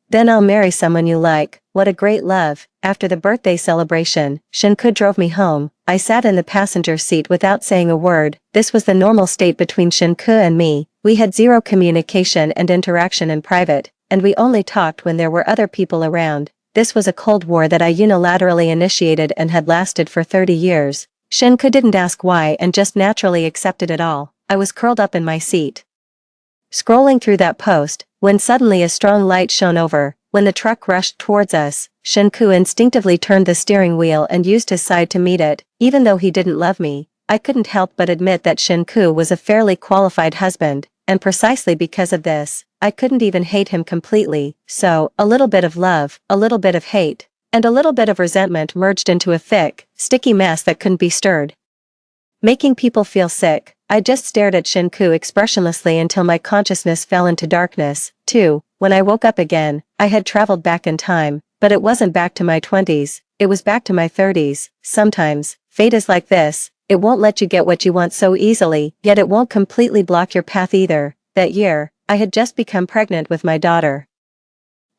then I'll marry someone you like. What a great love. After the birthday celebration, Shinku drove me home. I sat in the passenger seat without saying a word. This was the normal state between Shinku and me. We had zero communication and interaction in private, and we only talked when there were other people around. This was a cold war that I unilaterally initiated and had lasted for 30 years. Shinku didn't ask why and just naturally accepted it all. I was curled up in my seat, scrolling through that post, when suddenly a strong light shone over. When the truck rushed towards us, Shinku instinctively turned the steering wheel and used his side to meet it. Even though he didn't love me, I couldn't help but admit that Shinku was a fairly qualified husband, and precisely because of this, I couldn't even hate him completely. So, a little bit of love, a little bit of hate, and a little bit of resentment merged into a thick, sticky mess that couldn't be stirred, making people feel sick. I just stared at Shinku expressionlessly until my consciousness fell into darkness. 2. When I woke up again, I had traveled back in time, but it wasn't back to my 20s, it was back to my 30s. Sometimes, fate is like this: it won't let you get what you want so easily, yet it won't completely block your path either. That year, I had just become pregnant with my daughter.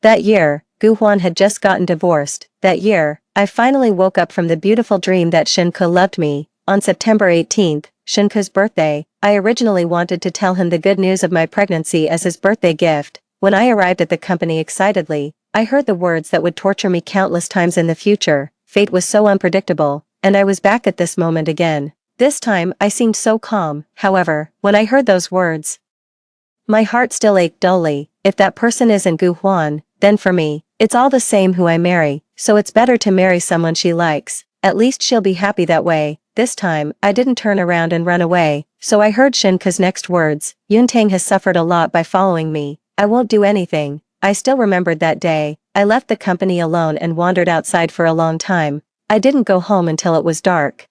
That year, Gu Huan had just gotten divorced. That year, I finally woke up from the beautiful dream that Shinku loved me. On September 18th, Shinku's birthday, I originally wanted to tell him the good news of my pregnancy as his birthday gift. When I arrived at the company excitedly, I heard the words that would torture me countless times in the future. Fate was so unpredictable, and I was back at this moment again. This time, I seemed so calm. However, when I heard those words, my heart still ached dully. If that person isn't Gu Huan, then for me, it's all the same who I marry, so it's better to marry someone she likes. At least she'll be happy that way. This time, I didn't turn around and run away, so I heard Shinku's next words: Yuntang has suffered a lot by following me. I won't do anything. I still remembered that day. I left the company alone and wandered outside for a long time. I didn't go home until it was dark.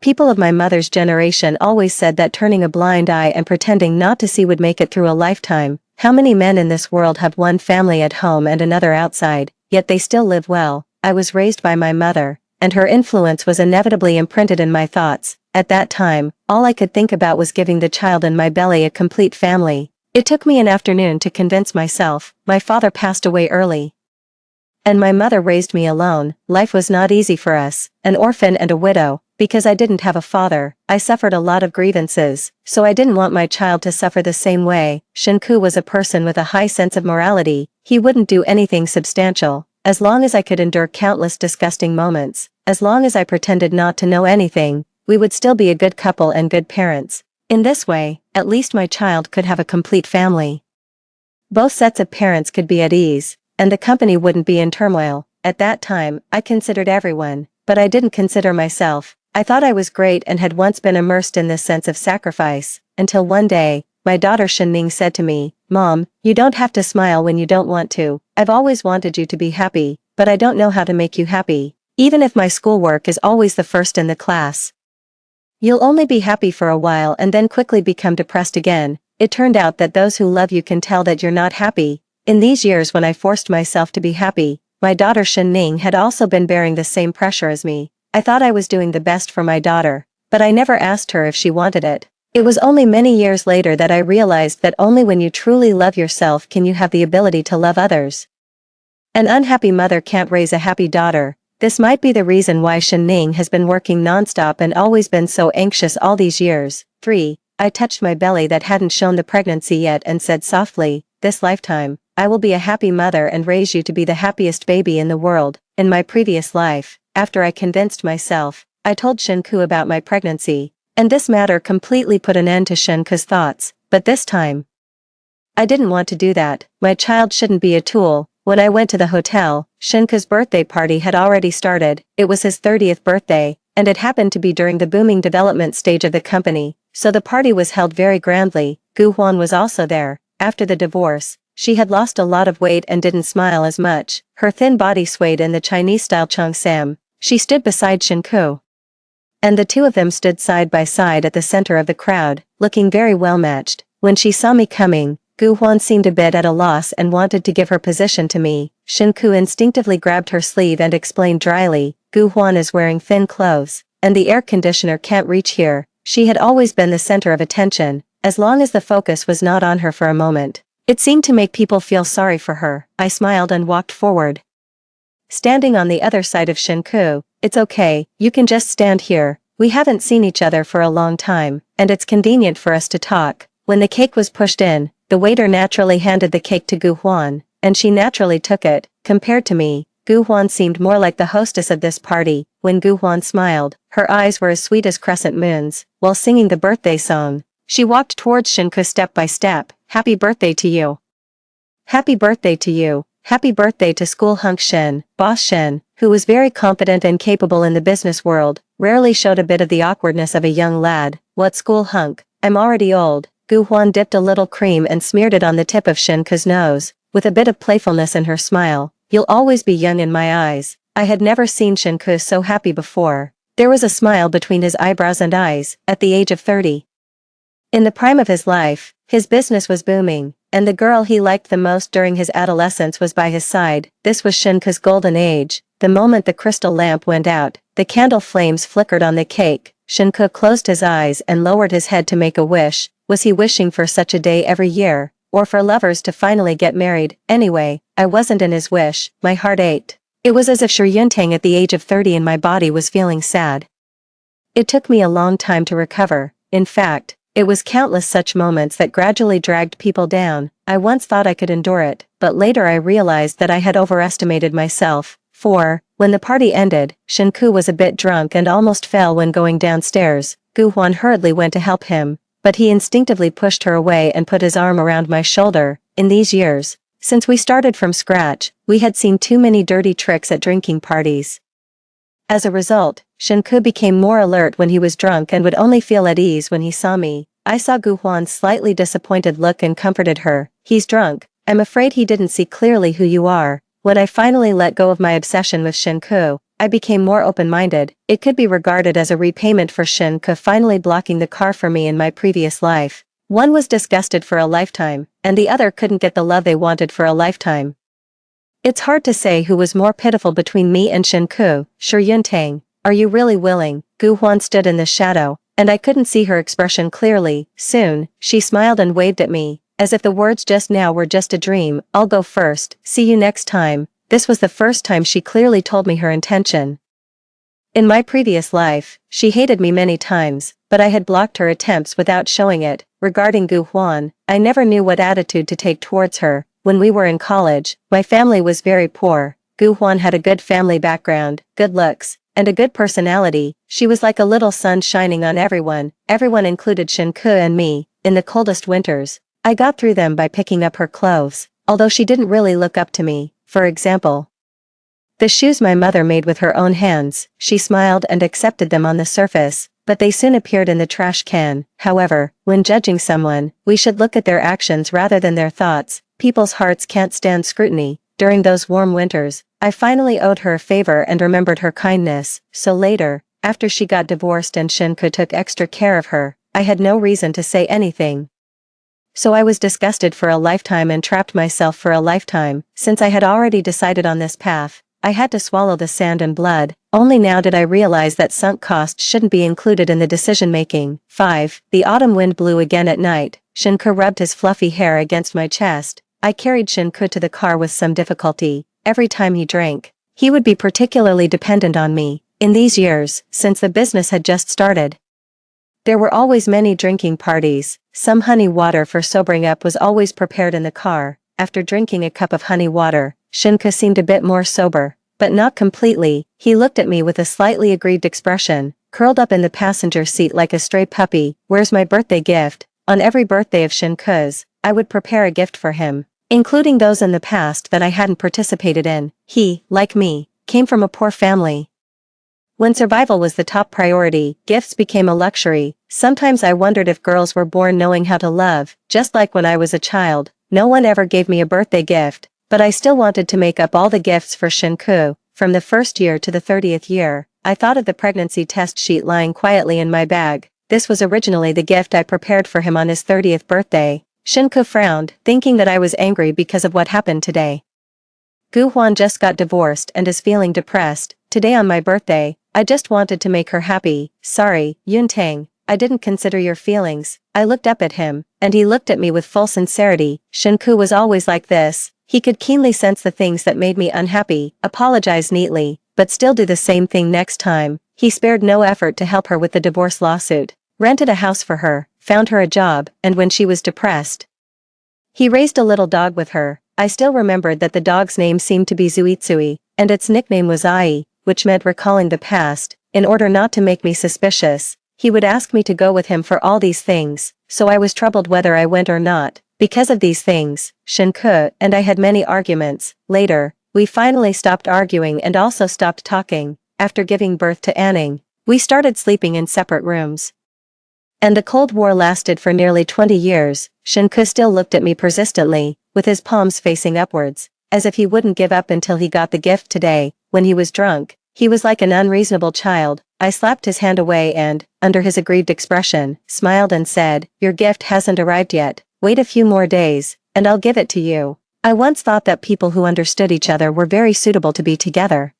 People of my mother's generation always said that turning a blind eye and pretending not to see would make it through a lifetime. How many men in this world have one family at home and another outside, yet they still live well? I was raised by my mother, and her influence was inevitably imprinted in my thoughts. At that time, all I could think about was giving the child in my belly a complete family. It took me an afternoon to convince myself. My father passed away early, and my mother raised me alone. Life was not easy for us, an orphan and a widow. Because I didn't have a father, I suffered a lot of grievances, so I didn't want my child to suffer the same way. Shinku was a person with a high sense of morality. He wouldn't do anything substantial. As long as I could endure countless disgusting moments, as long as I pretended not to know anything, we would still be a good couple and good parents. In this way, at least my child could have a complete family. Both sets of parents could be at ease, and the company wouldn't be in turmoil. At that time, I considered everyone, but I didn't consider myself. I thought I was great and had once been immersed in this sense of sacrifice, until one day, my daughter Shinning said to me, "Mom, you don't have to smile when you don't want to. I've always wanted you to be happy, but I don't know how to make you happy. Even if my schoolwork is always the first in the class. You'll only be happy for a while and then quickly become depressed again." It turned out that those who love you can tell that you're not happy. In these years when I forced myself to be happy, my daughter Shinning had also been bearing the same pressure as me. I thought I was doing the best for my daughter, but I never asked her if she wanted it. It was only many years later that I realized that only when you truly love yourself can you have the ability to love others. An unhappy mother can't raise a happy daughter. This might be the reason why Shinning has been working nonstop and always been so anxious all these years. 3. I touched my belly that hadn't shown the pregnancy yet and said softly, "This lifetime, I will be a happy mother and raise you to be the happiest baby in the world." In my previous life, after I convinced myself, I told Shinku about my pregnancy, and this matter completely put an end to Shinku's thoughts. But this time, I didn't want to do that. My child shouldn't be a tool. When I went to the hotel, Shinku's birthday party had already started. It was his 30th birthday, and it happened to be during the booming development stage of the company, so the party was held very grandly. Gu Huan was also there. After the divorce, she had lost a lot of weight and didn't smile as much. Her thin body swayed in the Chinese-style cheongsam. She stood beside Shinku, and the two of them stood side by side at the center of the crowd, looking very well matched. When she saw me coming, Gu Huan seemed a bit at a loss and wanted to give her position to me. Shinku instinctively grabbed her sleeve and explained dryly, "Gu Huan is wearing thin clothes, and the air conditioner can't reach here." She had always been the center of attention, as long as the focus was not on her for a moment. It seemed to make people feel sorry for her. I smiled and walked forward, standing on the other side of Shinku. "It's okay, you can just stand here. We haven't seen each other for a long time, and it's convenient for us to talk." When the cake was pushed in, the waiter naturally handed the cake to Gu Huan, and she naturally took it. Compared to me, Gu Huan seemed more like the hostess of this party. When Gu Huan smiled, her eyes were as sweet as crescent moons. While singing the birthday song, she walked towards Shinku step by step. "Happy birthday to you. Happy birthday to you. Happy birthday to School Hunk Shen." Boss Shen, who was very competent and capable in the business world, rarely showed a bit of the awkwardness of a young lad. "What school hunk? I'm already old." Gu Huan dipped a little cream and smeared it on the tip of Shinku's nose, with a bit of playfulness in her smile. "You'll always be young in my eyes." I had never seen Shinku so happy before. There was a smile between his eyebrows and eyes. At the age of 30, in the prime of his life, his business was booming, and the girl he liked the most during his adolescence was by his side. This was Shinku's golden age. The moment the crystal lamp went out, the candle flames flickered on the cake. Shinku closed his eyes and lowered his head to make a wish. Was he wishing for such a day every year, or for lovers to finally get married? Anyway, I wasn't in his wish. My heart ached. It was as if Yuntang at the age of 30 and my body was feeling sad. It took me a long time to recover. In fact, it was countless such moments that gradually dragged people down. I once thought I could endure it, but later I realized that I had overestimated myself. 4. When the party ended, Shinku was a bit drunk and almost fell when going downstairs. Gu Huan hurriedly went to help him, but he instinctively pushed her away and put his arm around my shoulder. In these years, since we started from scratch, we had seen too many dirty tricks at drinking parties. As a result, Shinku became more alert when he was drunk and would only feel at ease when he saw me. I saw Gu Huan's slightly disappointed look and comforted her. "He's drunk. I'm afraid he didn't see clearly who you are." When I finally let go of my obsession with Shinku, I became more open-minded. It could be regarded as a repayment for Shinku finally blocking the car for me in my previous life. One was disgusted for a lifetime, and the other couldn't get the love they wanted for a lifetime. It's hard to say who was more pitiful between me and Shinku. Sure, Yuntang. Are you really willing? Gu Huan stood in the shadow, and I couldn't see her expression clearly. Soon, she smiled and waved at me, as if the words just now were just a dream. I'll go first, see you next time. This was the first time she clearly told me her intention. In my previous life, she hated me many times, but I had blocked her attempts without showing it. Regarding Gu Huan, I never knew what attitude to take towards her. When we were in college, my family was very poor. Gu Huan had a good family background, good looks, and a good personality. She was like a little sun shining on everyone. Everyone included Shinku and me. In the coldest winters, I got through them by picking up her clothes, although she didn't really look up to me. For example, the shoes my mother made with her own hands, she smiled and accepted them on the surface, but they soon appeared in the trash can. However, when judging someone, we should look at their actions rather than their thoughts. People's hearts can't stand scrutiny. During those warm winters, I finally owed her a favor and remembered her kindness, so later, after she got divorced and Shinku took extra care of her, I had no reason to say anything. So I was disgusted for a lifetime and trapped myself for a lifetime. Since I had already decided on this path, I had to swallow the sand and blood. Only now did I realize that sunk costs shouldn't be included in the decision-making. 5. The autumn wind blew again at night. Shinku rubbed his fluffy hair against my chest. I carried Shinku to the car with some difficulty. Every time he drank, he would be particularly dependent on me. In these years, since the business had just started, there were always many drinking parties. Some honey water for sobering up was always prepared in the car. After drinking a cup of honey water, Shinku seemed a bit more sober, but not completely. He looked at me with a slightly aggrieved expression, curled up in the passenger seat like a stray puppy. Where's my birthday gift? On every birthday of Shinku's, I would prepare a gift for him, including those in the past that I hadn't participated in. He, like me, came from a poor family. When survival was the top priority, gifts became a luxury. Sometimes I wondered if girls were born knowing how to love. Just like when I was a child, no one ever gave me a birthday gift, but I still wanted to make up all the gifts for Shinku. From the first year to the 30th year, I thought of the pregnancy test sheet lying quietly in my bag. This was originally the gift I prepared for him on his 30th birthday. Shinku frowned, thinking that I was angry because of what happened today. Gu Huan just got divorced and is feeling depressed. Today on my birthday, I just wanted to make her happy. Sorry, Yuntang, I didn't consider your feelings. I looked up at him, and he looked at me with full sincerity. Shinku was always like this. He could keenly sense the things that made me unhappy, apologize neatly, but still do the same thing next time. He spared no effort to help her with the divorce lawsuit, rented a house for her, found her a job, and when she was depressed, he raised a little dog with her. I still remembered that the dog's name seemed to be Zuitsui, and its nickname was Ai, which meant recalling the past. In order not to make me suspicious, he would ask me to go with him for all these things, so I was troubled whether I went or not. Because of these things, Shinku and I had many arguments. Later, we finally stopped arguing and also stopped talking. After giving birth to Anning, we started sleeping in separate rooms. And the Cold War lasted for nearly 20 years. Shinku still looked at me persistently, with his palms facing upwards, as if he wouldn't give up until he got the gift today. When he was drunk, he was like an unreasonable child. I slapped his hand away and, under his aggrieved expression, smiled and said, "Your gift hasn't arrived yet. Wait a few more days, and I'll give it to you." I once thought that people who understood each other were very suitable to be together.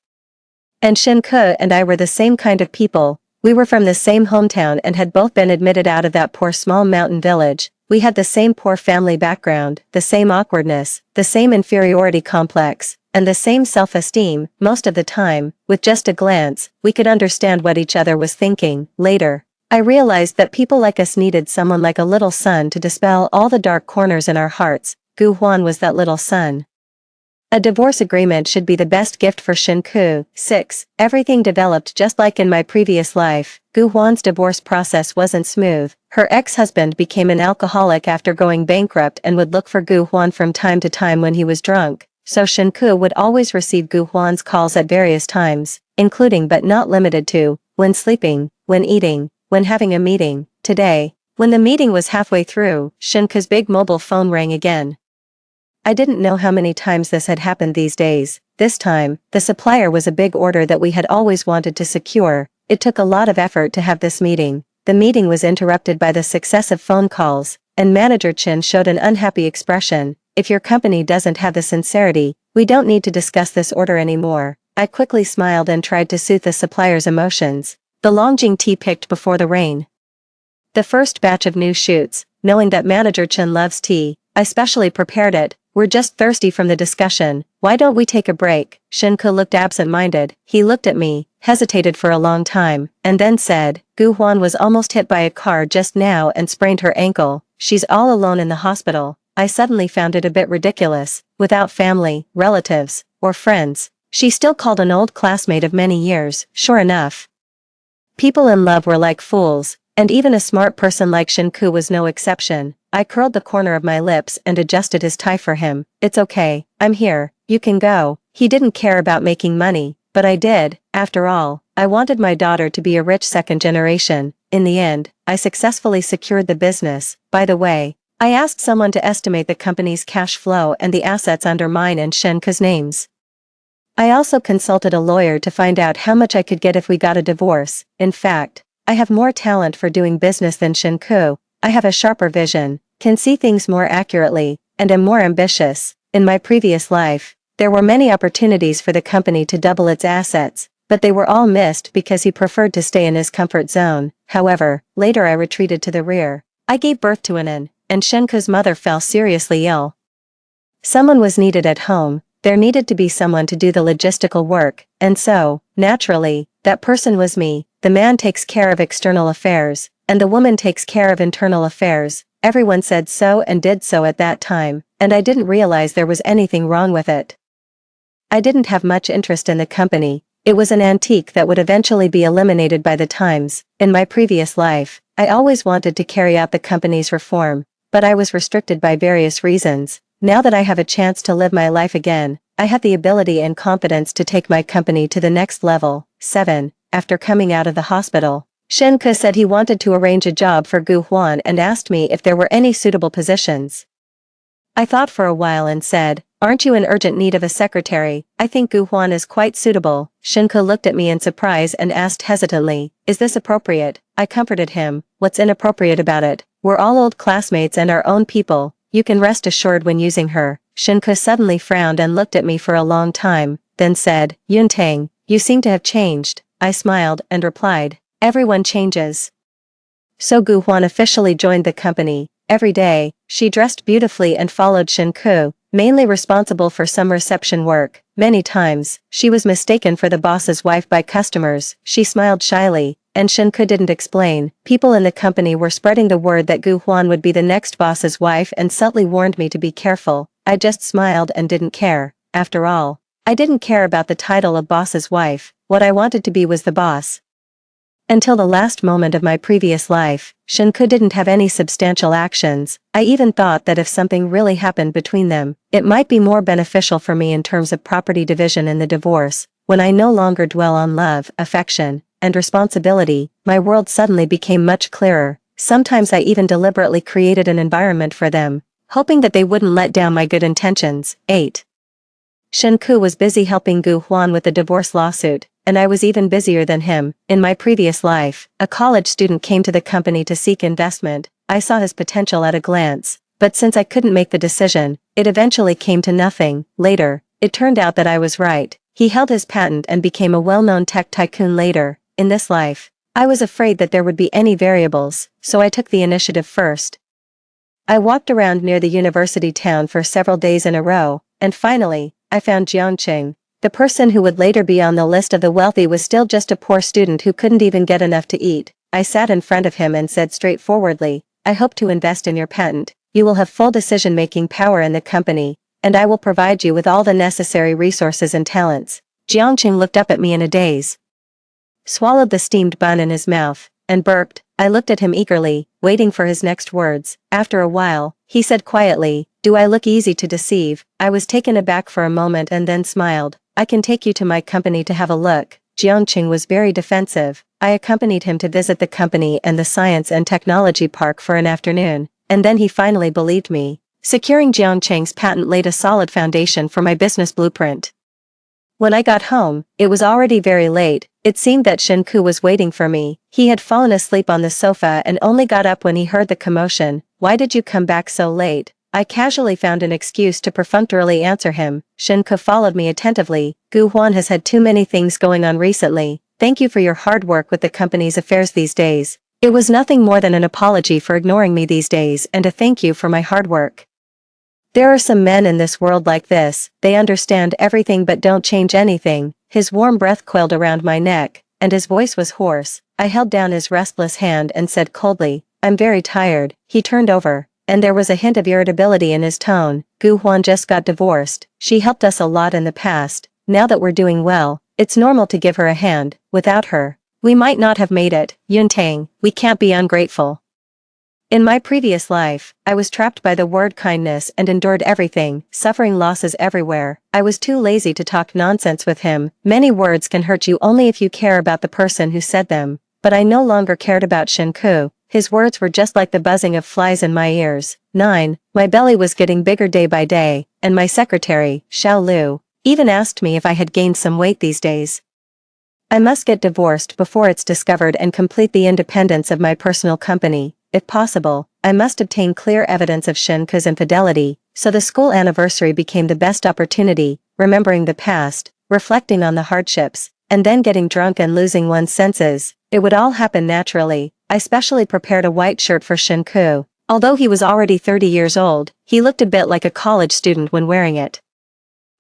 And Shinku and I were the same kind of people. We were from the same hometown and had both been admitted out of that poor small mountain village. We had the same poor family background, the same awkwardness, the same inferiority complex, and the same self-esteem. Most of the time, with just a glance, we could understand what each other was thinking. Later, I realized that people like us needed someone like a little sun to dispel all the dark corners in our hearts. Gu Huan was that little sun. A divorce agreement should be the best gift for Shinku. 6. Everything developed just like in my previous life. Gu Huan's divorce process wasn't smooth. Her ex-husband became an alcoholic after going bankrupt and would look for Gu Huan from time to time when he was drunk, so Shinku would always receive Gu Huan's calls at various times, including but not limited to, when sleeping, when eating, when having a meeting. Today, when the meeting was halfway through, Shinku's big mobile phone rang again. I didn't know how many times this had happened these days. This time, the supplier was a big order that we had always wanted to secure. It took a lot of effort to have this meeting. The meeting was interrupted by the successive phone calls, and Manager Chin showed an unhappy expression. If your company doesn't have the sincerity, We don't need to discuss this order anymore. I quickly smiled and tried to soothe the supplier's emotions. The Longjing tea picked before the rain. The first batch of new shoots, knowing that Manager Chen loves tea, I specially prepared it. We're just thirsty from the discussion. Why don't we take a break? Shenke looked absent-minded. He looked at me, hesitated for a long time, and then said, Gu Huan was almost hit by a car just now and sprained her ankle. She's all alone in the hospital. I suddenly found it a bit ridiculous, without family, relatives, or friends. She still called an old classmate of many years, sure enough. People in love were like fools, and even a smart person like Shenku was no exception. I curled the corner of my lips and adjusted his tie for him. It's okay, I'm here, you can go. He didn't care about making money, but I did. After all, I wanted my daughter to be a rich second generation. In the end, I successfully secured the business. By the way, I asked someone to estimate the company's cash flow and the assets under mine and Shenke's names. I also consulted a lawyer to find out how much I could get if we got a divorce. In fact, I have more talent for doing business than Shenku. I have a sharper vision, can see things more accurately, and am more ambitious. In my previous life, there were many opportunities for the company to double its assets, but they were all missed because he preferred to stay in his comfort zone. However, later I retreated to the rear. I gave birth to Anan, and Shenku's mother fell seriously ill. Someone was needed at home. There needed to be someone to do the logistical work, and so, naturally, that person was me. The man takes care of external affairs, and the woman takes care of internal affairs. Everyone said so and did so at that time, and I didn't realize there was anything wrong with it. I didn't have much interest in the company. It was an antique that would eventually be eliminated by the times. In my previous life, I always wanted to carry out the company's reform, but I was restricted by various reasons. Now that I have a chance to live my life again, I have the ability and confidence to take my company to the next level. 7. After coming out of the hospital, Shenke said he wanted to arrange a job for Gu Huan and asked me if there were any suitable positions. I thought for a while and said, aren't you in urgent need of a secretary? I think Gu Huan is quite suitable. Shenke looked at me in surprise and asked hesitantly, is this appropriate? I comforted him, what's inappropriate about it? We're all old classmates and our own people. You can rest assured when using her. Shenke suddenly frowned and looked at me for a long time, then said, Yuntang, you seem to have changed. I smiled and replied, everyone changes. So Gu Huan officially joined the company. Every day, she dressed beautifully and followed Shenku, mainly responsible for some reception work. Many times, she was mistaken for the boss's wife by customers. She smiled shyly, and Shenku didn't explain. People in the company were spreading the word that Gu Huan would be the next boss's wife and subtly warned me to be careful. I just smiled and didn't care. After all, I didn't care about the title of boss's wife. What I wanted to be was the boss. Until the last moment of my previous life, Shenku didn't have any substantial actions. I even thought that if something really happened between them, it might be more beneficial for me in terms of property division in the divorce. When I no longer dwell on love, affection, and responsibility, my world suddenly became much clearer. Sometimes I even deliberately created an environment for them, hoping that they wouldn't let down my good intentions. 8. Shenku was busy helping Gu Huan with the divorce lawsuit, and I was even busier than him. In my previous life, a college student came to the company to seek investment. I saw his potential at a glance, but since I couldn't make the decision, it eventually came to nothing. Later, it turned out that I was right. He held his patent and became a well-known tech tycoon later. In this life, I was afraid that there would be any variables, so I took the initiative first. I walked around near the university town for several days in a row, and finally, I found Jiangqing. The person who would later be on the list of the wealthy was still just a poor student who couldn't even get enough to eat. I sat in front of him and said straightforwardly, I hope to invest in your patent. You will have full decision-making power in the company, and I will provide you with all the necessary resources and talents. Jiangqing looked up at me in a daze, swallowed the steamed bun in his mouth, and burped. I looked at him eagerly, waiting for his next words. After a while, he said quietly, do I look easy to deceive? I was taken aback for a moment and then smiled. I can take you to my company to have a look. Jiangqing was very defensive. I accompanied him to visit the company and the science and technology park for an afternoon, and then he finally believed me. Securing Jiangqing's patent laid a solid foundation for my business blueprint. When I got home, it was already very late. It seemed that Shenku was waiting for me. He had fallen asleep on the sofa and only got up when he heard the commotion. Why did you come back so late? I casually found an excuse to perfunctorily answer him. Shinko followed me attentively. Gu Huan has had too many things going on recently. Thank you for your hard work with the company's affairs these days. It was nothing more than an apology for ignoring me these days and a thank you for my hard work. There are some men in this world like this, they understand everything but don't change anything. His warm breath coiled around my neck, and his voice was hoarse. I held down his restless hand and said coldly, I'm very tired. He turned over, and there was a hint of irritability in his tone. Gu Huan just got divorced. She helped us a lot in the past. Now that we're doing well, it's normal to give her a hand. Without her, we might not have made it. Yuntang, we can't be ungrateful. In my previous life, I was trapped by the word kindness and endured everything, suffering losses everywhere. I was too lazy to talk nonsense with him. Many words can hurt you only if you care about the person who said them. But I no longer cared about Shinku. His words were just like the buzzing of flies in my ears. 9. My belly was getting bigger day by day, and my secretary, Xiao Lu, even asked me if I had gained some weight these days. I must get divorced before it's discovered and complete the independence of my personal company. If possible, I must obtain clear evidence of Shinku's infidelity, so the school anniversary became the best opportunity, remembering the past, reflecting on the hardships, and then getting drunk and losing one's senses. It would all happen naturally. I specially prepared a white shirt for Shinku. Although he was already 30 years old, he looked a bit like a college student when wearing it.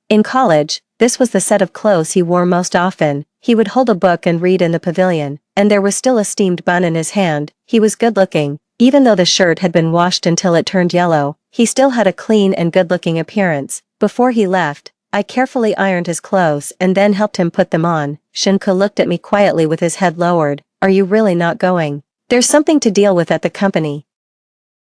In college, this was the set of clothes he wore most often. He would hold a book and read in the pavilion, and there was still a steamed bun in his hand. He was good-looking. Even though the shirt had been washed until it turned yellow, he still had a clean and good-looking appearance. Before he left, I carefully ironed his clothes and then helped him put them on. Shinku looked at me quietly with his head lowered. Are you really not going? There's something to deal with at the company.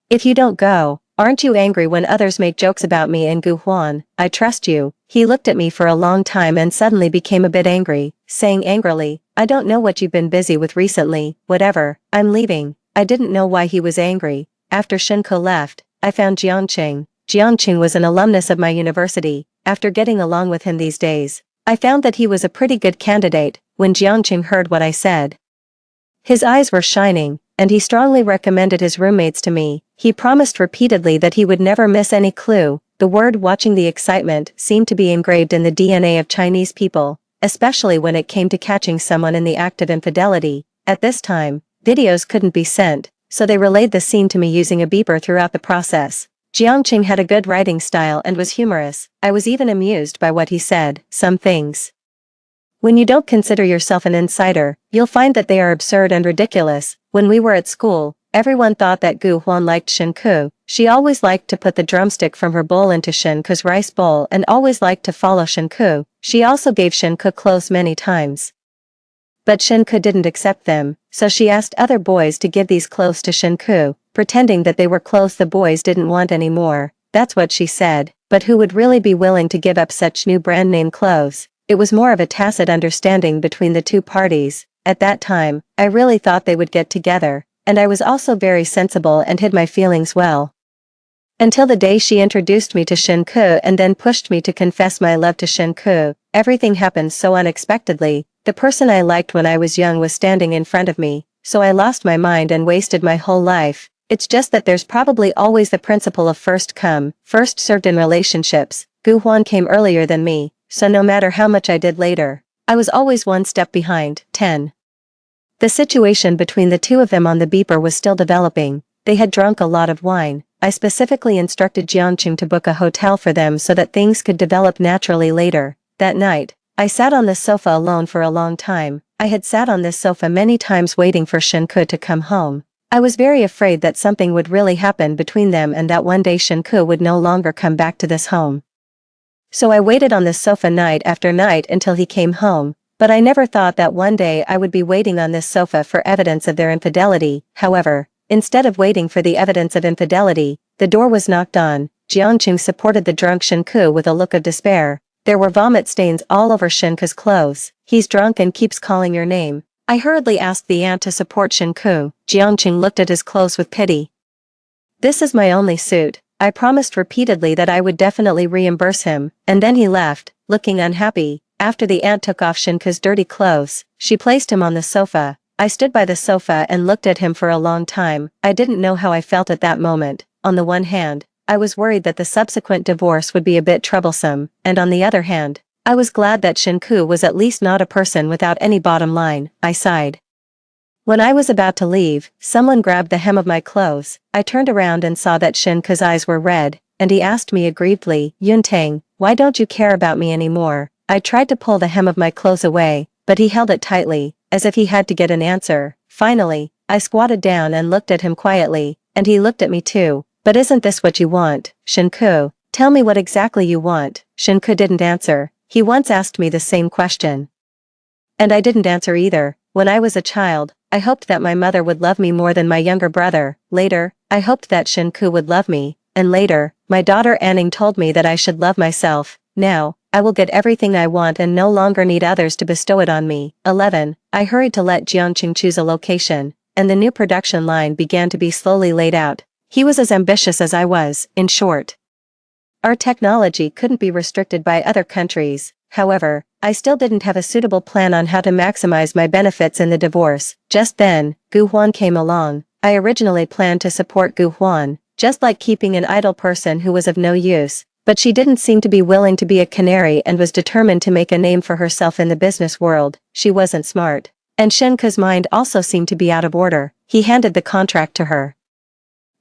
If you don't go, aren't you angry when others make jokes about me and Gu Huan? I trust you. He looked at me for a long time and suddenly became a bit angry, saying angrily, I don't know what you've been busy with recently. Whatever, I'm leaving. I didn't know why he was angry. After Shinku left, I found Jiangqing. Jiangqing was an alumnus of my university. After getting along with him these days, I found that he was a pretty good candidate. When Jiangqing heard what I said, his eyes were shining, and he strongly recommended his roommates to me. He promised repeatedly that he would never miss any clue. The word watching the excitement seemed to be engraved in the DNA of Chinese people, especially when it came to catching someone in the act of infidelity. At this time, videos couldn't be sent, so they relayed the scene to me using a beeper throughout the process. Jiangqing had a good writing style and was humorous. I was even amused by what he said. Some things, when you don't consider yourself an insider, you'll find that they are absurd and ridiculous. When we were at school, everyone thought that Gu Huan liked Shinku. She always liked to put the drumstick from her bowl into Shinku's rice bowl and always liked to follow Shinku. She also gave Shinku clothes many times. But Shinku didn't accept them, so she asked other boys to give these clothes to Shinku, pretending that they were clothes the boys didn't want anymore. That's what she said, but who would really be willing to give up such new brand name clothes? It was more of a tacit understanding between the two parties. At that time, I really thought they would get together, and I was also very sensible and hid my feelings well. Until the day she introduced me to Shinku and then pushed me to confess my love to Shinku. Everything happened so unexpectedly. The person I liked when I was young was standing in front of me, so I lost my mind and wasted my whole life. It's just that there's probably always the principle of first come, first served in relationships. Gu Huan came earlier than me, so no matter how much I did later, I was always one step behind. 10. The situation between the two of them on the beeper was still developing. They had drunk a lot of wine. I specifically instructed Jiangqing to book a hotel for them so that things could develop naturally later. That night, I sat on the sofa alone for a long time. I had sat on this sofa many times waiting for Shinku to come home. I was very afraid that something would really happen between them and that one day Shinku would no longer come back to this home. So I waited on this sofa night after night until he came home, but I never thought that one day I would be waiting on this sofa for evidence of their infidelity. However, instead of waiting for the evidence of infidelity, the door was knocked on. Jiangqing supported the drunk Shinku with a look of despair. There were vomit stains all over Shinku's clothes. He's drunk and keeps calling your name. I hurriedly asked the aunt to support Shinku. Jiangqing looked at his clothes with pity. This is my only suit. I promised repeatedly that I would definitely reimburse him, and then he left, looking unhappy. After the aunt took off Shinku's dirty clothes, she placed him on the sofa. I stood by the sofa and looked at him for a long time. I didn't know how I felt at that moment. On the one hand, I was worried that the subsequent divorce would be a bit troublesome, and on the other hand, I was glad that Shinku was at least not a person without any bottom line. I sighed. When I was about to leave, someone grabbed the hem of my clothes. I turned around and saw that Shinku's eyes were red, and he asked me aggrievedly, "Yuntang, why don't you care about me anymore?" I tried to pull the hem of my clothes away, but he held it tightly, as if he had to get an answer. Finally, I squatted down and looked at him quietly, and he looked at me too. "But isn't this what you want, Shinku? Tell me what exactly you want." Shinku didn't answer. He once asked me the same question. And I didn't answer either. When I was a child, I hoped that my mother would love me more than my younger brother. Later, I hoped that Shinku would love me. And later, my daughter Anning told me that I should love myself. Now, I will get everything I want and no longer need others to bestow it on me. 11. I hurried to let Jiangqing choose a location, and the new production line began to be slowly laid out. He was as ambitious as I was, in short. Our technology couldn't be restricted by other countries. However, I still didn't have a suitable plan on how to maximize my benefits in the divorce. Just then, Gu Huan came along. I originally planned to support Gu Huan, just like keeping an idle person who was of no use, but she didn't seem to be willing to be a canary and was determined to make a name for herself in the business world. She wasn't smart. And Shenku's mind also seemed to be out of order. He handed the contract to her.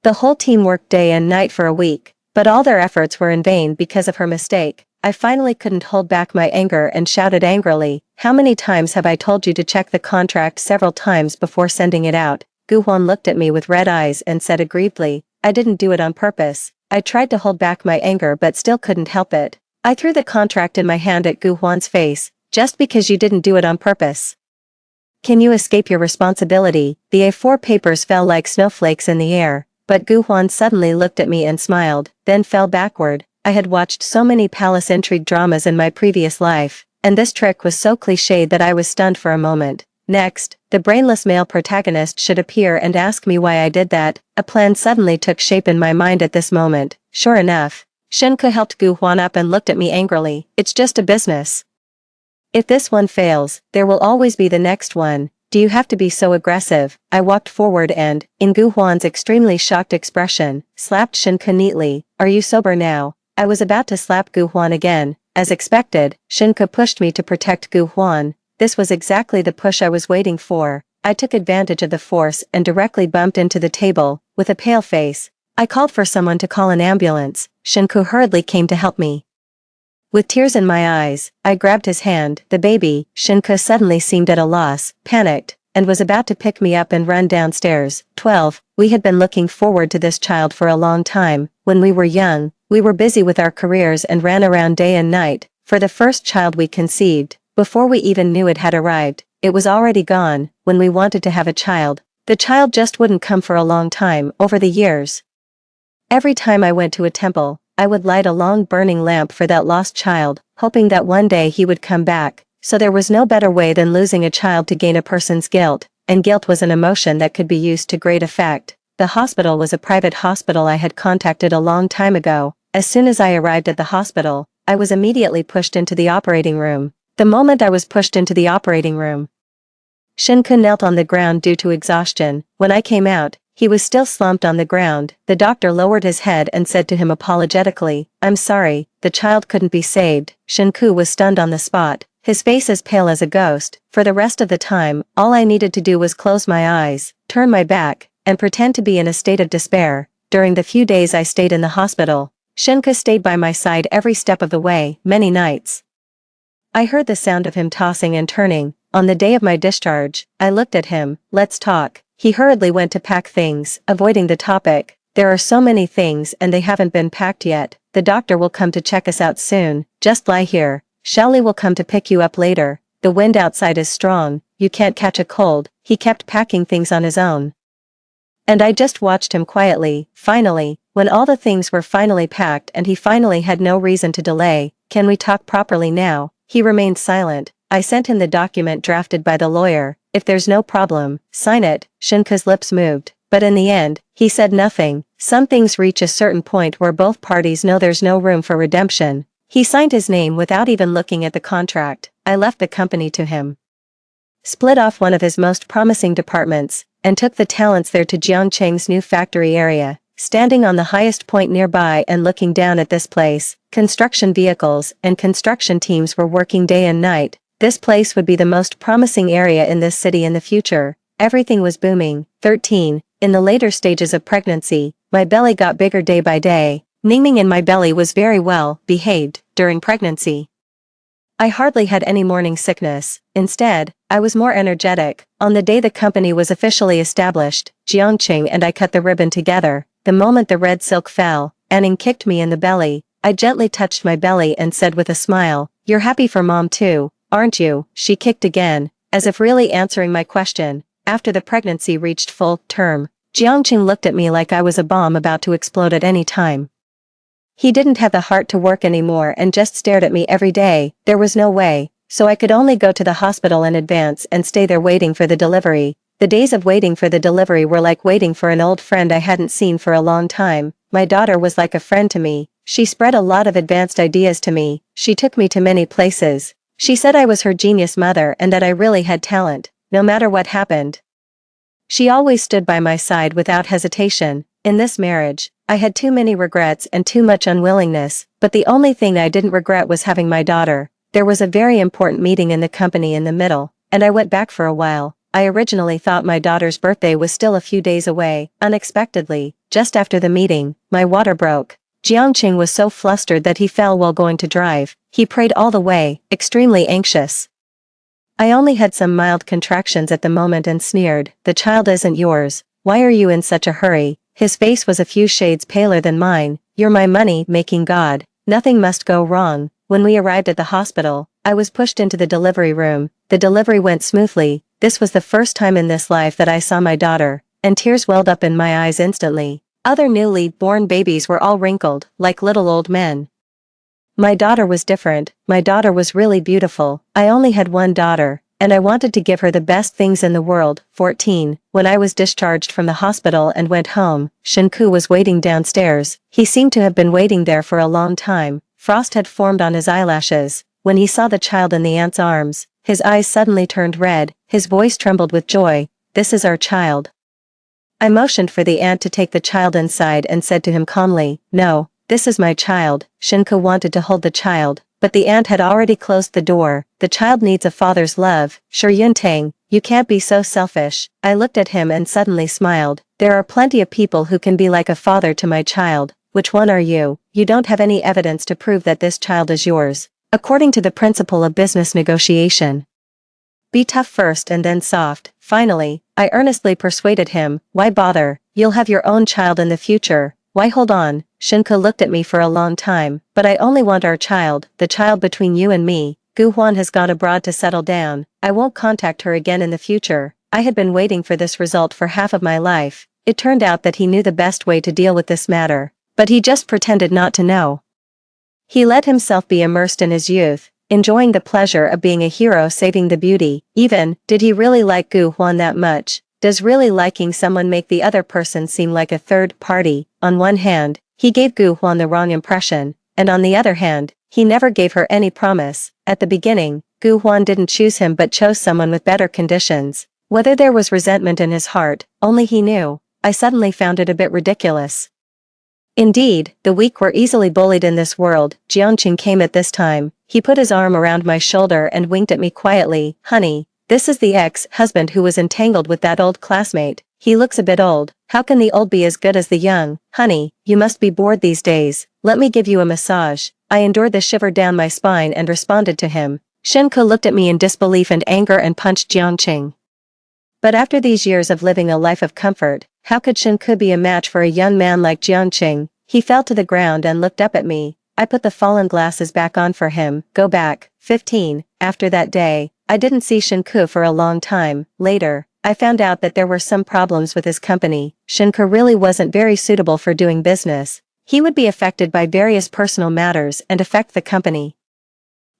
The whole team worked day and night for a week, but all their efforts were in vain because of her mistake. I finally couldn't hold back my anger and shouted angrily, "How many times have I told you to check the contract several times before sending it out?" Gu Huan looked at me with red eyes and said aggrievedly, "I didn't do it on purpose." I tried to hold back my anger but still couldn't help it. I threw the contract in my hand at Gu Huan's face. "Just because you didn't do it on purpose. Can you escape your responsibility?" The A4 papers fell like snowflakes in the air, but Gu Huan suddenly looked at me and smiled, then fell backward. I had watched so many palace intrigue dramas in my previous life, and this trick was so cliched that I was stunned for a moment. Next, the brainless male protagonist should appear and ask me why I did that. A plan suddenly took shape in my mind at this moment. Sure enough, Shinku helped Gu Huan up and looked at me angrily. "It's just a business. If this one fails, there will always be the next one. Do you have to be so aggressive?" I walked forward and, in Gu Huan's extremely shocked expression, slapped Shinku neatly. "Are you sober now?" I was about to slap Gu Huan again. As expected, Shinku pushed me to protect Gu Huan. This was exactly the push I was waiting for. I took advantage of the force and directly bumped into the table. With a pale face, I called for someone to call an ambulance. Shinku hurriedly came to help me. With tears in my eyes, I grabbed his hand. "The baby." Shinku suddenly seemed at a loss, panicked, and was about to pick me up and run downstairs. 12. We had been looking forward to this child for a long time. When we were young, we were busy with our careers and ran around day and night. For the first child we conceived, before we even knew it had arrived, it was already gone. When we wanted to have a child, the child just wouldn't come for a long time. Over the years, every time I went to a temple, I would light a long burning lamp for that lost child, hoping that one day he would come back. So there was no better way than losing a child to gain a person's guilt, and guilt was an emotion that could be used to great effect. The hospital was a private hospital I had contacted a long time ago. As soon as I arrived at the hospital, I was immediately pushed into the operating room. The moment I was pushed into the operating room, Shinku knelt on the ground due to exhaustion. When I came out, he was still slumped on the ground. The doctor lowered his head and said to him apologetically, "I'm sorry, the child couldn't be saved." Shinku was stunned on the spot, his face as pale as a ghost. For the rest of the time, all I needed to do was close my eyes, turn my back, and pretend to be in a state of despair. During the few days I stayed in the hospital, Shinku stayed by my side every step of the way. Many nights, I heard the sound of him tossing and turning. On the day of my discharge, I looked at him. "Let's talk." He hurriedly went to pack things, avoiding the topic. "There are so many things and they haven't been packed yet. The doctor will come to check us out soon. Just lie here. Shelley will come to pick you up later. The wind outside is strong. You can't catch a cold." He kept packing things on his own, and I just watched him quietly. Finally, when all the things were finally packed and he finally had no reason to delay, "Can we talk properly now?" He remained silent. I sent him the document drafted by the lawyer. "If there's no problem, sign it." Shinku's lips moved, but in the end, he said nothing. Some things reach a certain point where both parties know there's no room for redemption. He signed his name without even looking at the contract. I left the company to him, split off one of his most promising departments, and took the talents there to Jiangcheng's new factory area. standing on the highest point nearby and looking down at this place. Construction vehicles and construction teams were working day and night. This place would be the most promising area in this city in the future. Everything was booming. 13. In the later stages of pregnancy, my belly got bigger day by day. Ningning in my belly was very well behaved during pregnancy. I hardly had any morning sickness. Instead, I was more energetic. On the day the company was officially established, Jiangqing and I cut the ribbon together. The moment the red silk fell, Anning kicked me in the belly. I gently touched my belly and said with a smile, "You're happy for mom too, aren't you?" She kicked again, as if really answering my question. After the pregnancy reached full term, Jiangqing looked at me like I was a bomb about to explode at any time. He didn't have the heart to work anymore and just stared at me every day. There was no way, so I could only go to the hospital in advance and stay there waiting for the delivery. The days of waiting for the delivery were like waiting for an old friend I hadn't seen for a long time. My daughter was like a friend to me. She spread a lot of advanced ideas to me. She took me to many places. She said I was her genius mother and that I really had talent, no matter what happened. She always stood by my side without hesitation. In this marriage, I had too many regrets and too much unwillingness, but the only thing I didn't regret was having my daughter. There was a very important meeting in the company in the middle, and I went back for a while. I originally thought my daughter's birthday was still a few days away. Unexpectedly, just after the meeting, my water broke. Jiangqing was so flustered that he fell while going to drive. He prayed all the way, extremely anxious. I only had some mild contractions at the moment and sneered, "The child isn't yours. Why are you in such a hurry?" His face was a few shades paler than mine. "You're my money-making god. Nothing must go wrong." When we arrived at the hospital, I was pushed into the delivery room. The delivery went smoothly. This was the first time in this life that I saw my daughter, and tears welled up in my eyes instantly. Other newly born babies were all wrinkled, like little old men. My daughter was different. My daughter was really beautiful. I only had one daughter, and I wanted to give her the best things in the world. 14. When I was discharged from the hospital and went home, Shenku was waiting downstairs. He seemed to have been waiting there for a long time. Frost had formed on his eyelashes. When he saw the child in the aunt's arms, his eyes suddenly turned red. His voice trembled with joy. "This is our child." I motioned for the aunt to take the child inside and said to him calmly, "No, this is my child." Shenku wanted to hold the child, but the aunt had already closed the door. "The child needs a father's love. Sure Yuntang, you can't be so selfish." I looked at him and suddenly smiled. "There are plenty of people who can be like a father to my child. Which one are you? You don't have any evidence to prove that this child is yours. According to the principle of business negotiation, be tough first and then soft." Finally, I earnestly persuaded him, "Why bother? You'll have your own child in the future. Why hold on?" Shenku looked at me for a long time. "But I only want our child, the child between you and me. Gu Huan has gone abroad to settle down. I won't contact her again in the future." I had been waiting for this result for half of my life. It turned out that he knew the best way to deal with this matter, but he just pretended not to know. He let himself be immersed in his youth, enjoying the pleasure of being a hero saving the beauty. Did he really like Gu Huan that much? Does really liking someone make the other person seem like a third party? On one hand, he gave Gu Huan the wrong impression, and on the other hand, he never gave her any promise. At the beginning, Gu Huan didn't choose him but chose someone with better conditions. Whether there was resentment in his heart, only he knew. I suddenly found it a bit ridiculous. Indeed, the weak were easily bullied in this world. Jiangqing came at this time. He put his arm around my shoulder and winked at me quietly. "Honey, this is the ex-husband who was entangled with that old classmate. He looks a bit old. How can the old be as good as the young? Honey, you must be bored these days. Let me give you a massage." I endured the shiver down my spine and responded to him. Shenku looked at me in disbelief and anger and punched Jiangqing. But after these years of living a life of comfort, how could Shenku be a match for a young man like Jiangqing? He fell to the ground and looked up at me. I put the fallen glasses back on for him. Go back. 15. After that day, I didn't see Shenku for a long time. Later, I found out that there were some problems with his company. Shenku really wasn't very suitable for doing business. He would be affected by various personal matters and affect the company.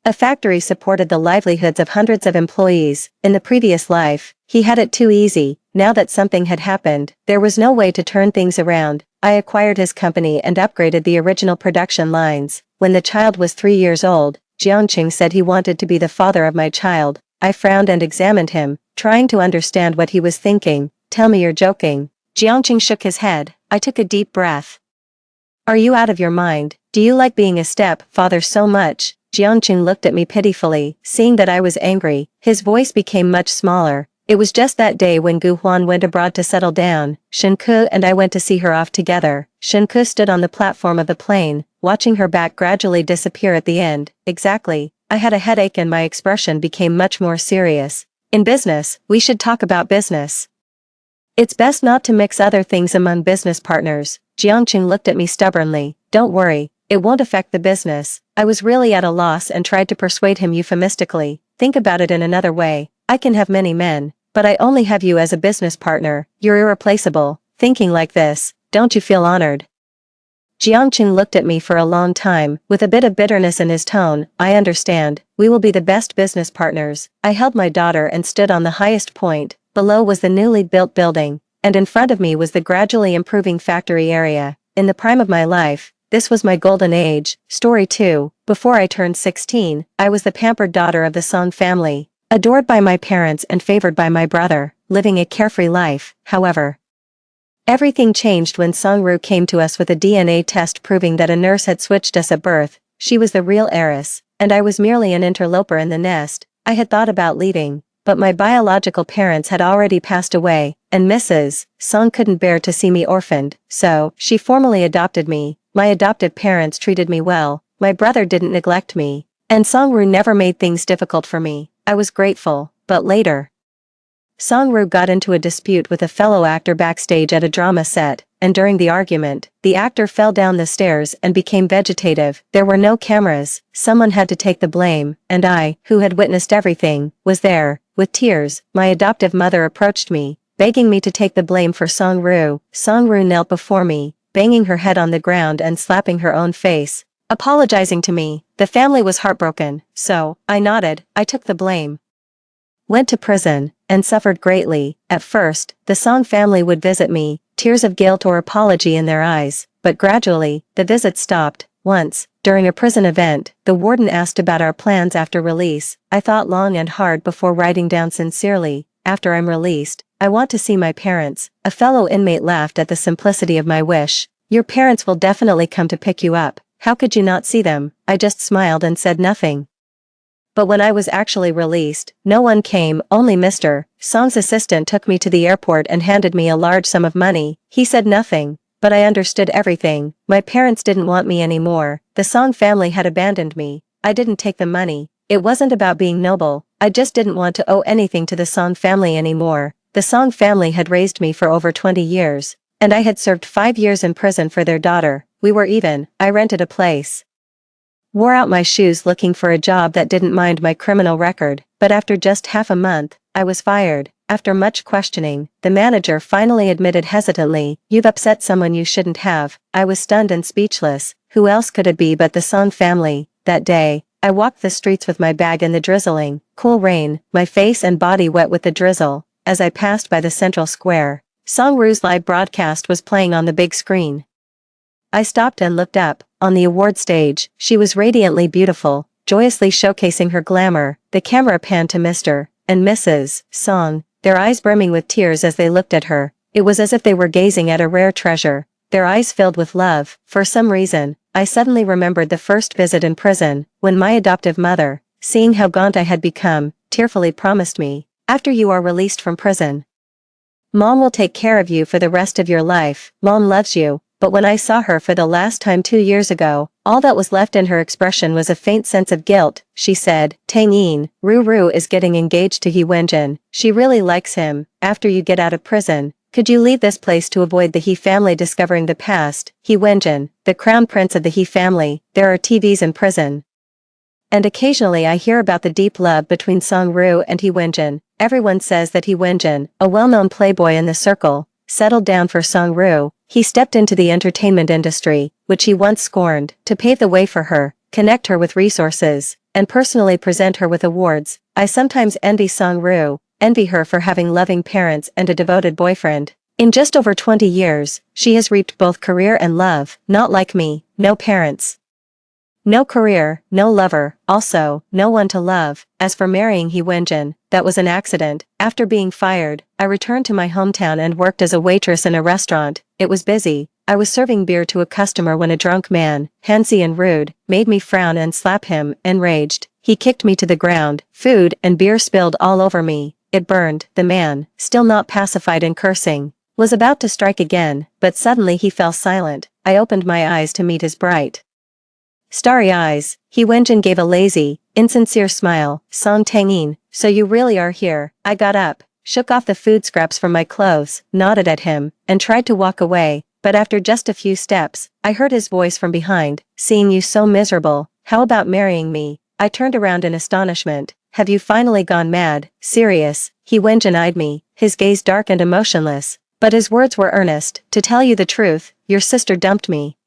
A factory supported the livelihoods of hundreds of employees. In the previous life, he had it too easy. Now that something had happened, there was no way to turn things around. I acquired his company and upgraded the original production lines. When the child was 3 years old, Jiangqing said he wanted to be the father of my child. I frowned and examined him, trying to understand what he was thinking. "Tell me you're joking." Jiangqing shook his head. I took a deep breath. Are you out of your mind? Do you like being a step-father so much? Jiangqing looked at me pitifully, seeing that I was angry. His voice became much smaller. It was just that day when Gu Huan went abroad to settle down. Shenke and I went to see her off together. Shenke stood on the platform of the plane, watching her back gradually disappear at the end. Exactly. I had a headache and my expression became much more serious. In business, we should talk about business. It's best not to mix other things among business partners. Jiangqing looked at me stubbornly. Don't worry, it won't affect the business. I was really at a loss and tried to persuade him euphemistically. Think about it in another way. I can have many men, but I only have you as a business partner. You're irreplaceable. Thinking like this, don't you feel honored? Jiangqing looked at me for a long time, with a bit of bitterness in his tone. I understand. We will be the best business partners. I held my daughter and stood on the highest point. Below was the newly built building, and in front of me was the gradually improving factory area. In the prime of my life, this was my golden age. Story 2. Before I turned 16, I was the pampered daughter of the Song family, adored by my parents and favored by my brother, living a carefree life. However, everything changed when Songru came to us with a DNA test proving that a nurse had switched us at birth. She was the real heiress, and I was merely an interloper in the nest. I had thought about leaving, but my biological parents had already passed away, and Mrs. Song couldn't bear to see me orphaned, so she formally adopted me. My adoptive parents treated me well, my brother didn't neglect me, and Songru never made things difficult for me. I was grateful, but later, Songru got into a dispute with a fellow actor backstage at a drama set, and during the argument, the actor fell down the stairs and became vegetative. There were no cameras, someone had to take the blame, and I, who had witnessed everything, was there. With tears, my adoptive mother approached me, begging me to take the blame for Songru. Songru knelt before me, banging her head on the ground and slapping her own face, apologizing to me. The family was heartbroken, so, I nodded, I took the blame. Went to prison, and suffered greatly. At first, the Song family would visit me, tears of guilt or apology in their eyes, but gradually, the visits stopped. Once, during a prison event, the warden asked about our plans after release. I thought long and hard before writing down sincerely, after I'm released, I want to see my parents. A fellow inmate laughed at the simplicity of my wish. Your parents will definitely come to pick you up. How could you not see them? I just smiled and said nothing. But when I was actually released, no one came, only Mr. Song's assistant took me to the airport and handed me a large sum of money. He said nothing, but I understood everything. My parents didn't want me anymore. The Song family had abandoned me. I didn't take the money. It wasn't about being noble. I just didn't want to owe anything to the Song family anymore. The Song family had raised me for over 20 years, and I had served 5 years in prison for their daughter. We were even. I rented a place. Wore out my shoes looking for a job that didn't mind my criminal record, but after just half a month, I was fired. After much questioning, the manager finally admitted hesitantly, "You've upset someone you shouldn't have." I was stunned and speechless. Who else could it be but the Song family? That day, I walked the streets with my bag in the drizzling, cool rain, my face and body wet with the drizzle. As I passed by the central square, Songru's live broadcast was playing on the big screen. I stopped and looked up. On the award stage, she was radiantly beautiful, joyously showcasing her glamour. The camera panned to Mr. and Mrs. Song, their eyes brimming with tears as they looked at her. It was as if they were gazing at a rare treasure, their eyes filled with love. For some reason, I suddenly remembered the first visit in prison, when my adoptive mother, seeing how gaunt I had become, tearfully promised me, "After you are released from prison, Mom will take care of you for the rest of your life. Mom loves you." But when I saw her for the last time 2 years ago, all that was left in her expression was a faint sense of guilt. She said, "Tang Yin, Ru is getting engaged to He Wenjin. She really likes him. After you get out of prison, could you leave this place to avoid the He family discovering the past?" He Wenjin, the crown prince of the He family. There are TVs in prison, and occasionally I hear about the deep love between Songru and He Wenjin. Everyone says that He Wenjin, a well-known playboy in the circle, settled down for Songru. He stepped into the entertainment industry, which he once scorned, to pave the way for her, connect her with resources, and personally present her with awards. I sometimes envy Songru, envy her for having loving parents and a devoted boyfriend. In just over 20 years, she has reaped both career and love. Not like me, no parents. No career, no lover, also, no one to love. As for marrying He Wenjin, that was an accident. After being fired, I returned to my hometown and worked as a waitress in a restaurant. It was busy. I was serving beer to a customer when a drunk man, handsy and rude, made me frown and slap him. Enraged, he kicked me to the ground. Food and beer spilled all over me. It burned. The man, still not pacified and cursing, was about to strike again, but suddenly he fell silent. I opened my eyes to meet his bright, starry eyes. He Wenjin gave a lazy, insincere smile. Song Tangin, so you really are here. I got up, shook off the food scraps from my clothes, nodded at him, and tried to walk away, but after just a few steps, I heard his voice from behind. Seeing you so miserable, how about marrying me? I turned around in astonishment. Have you finally gone mad? Serious? He Wenjin eyed me, his gaze dark and emotionless, but his words were earnest. To tell you the truth, your sister dumped me.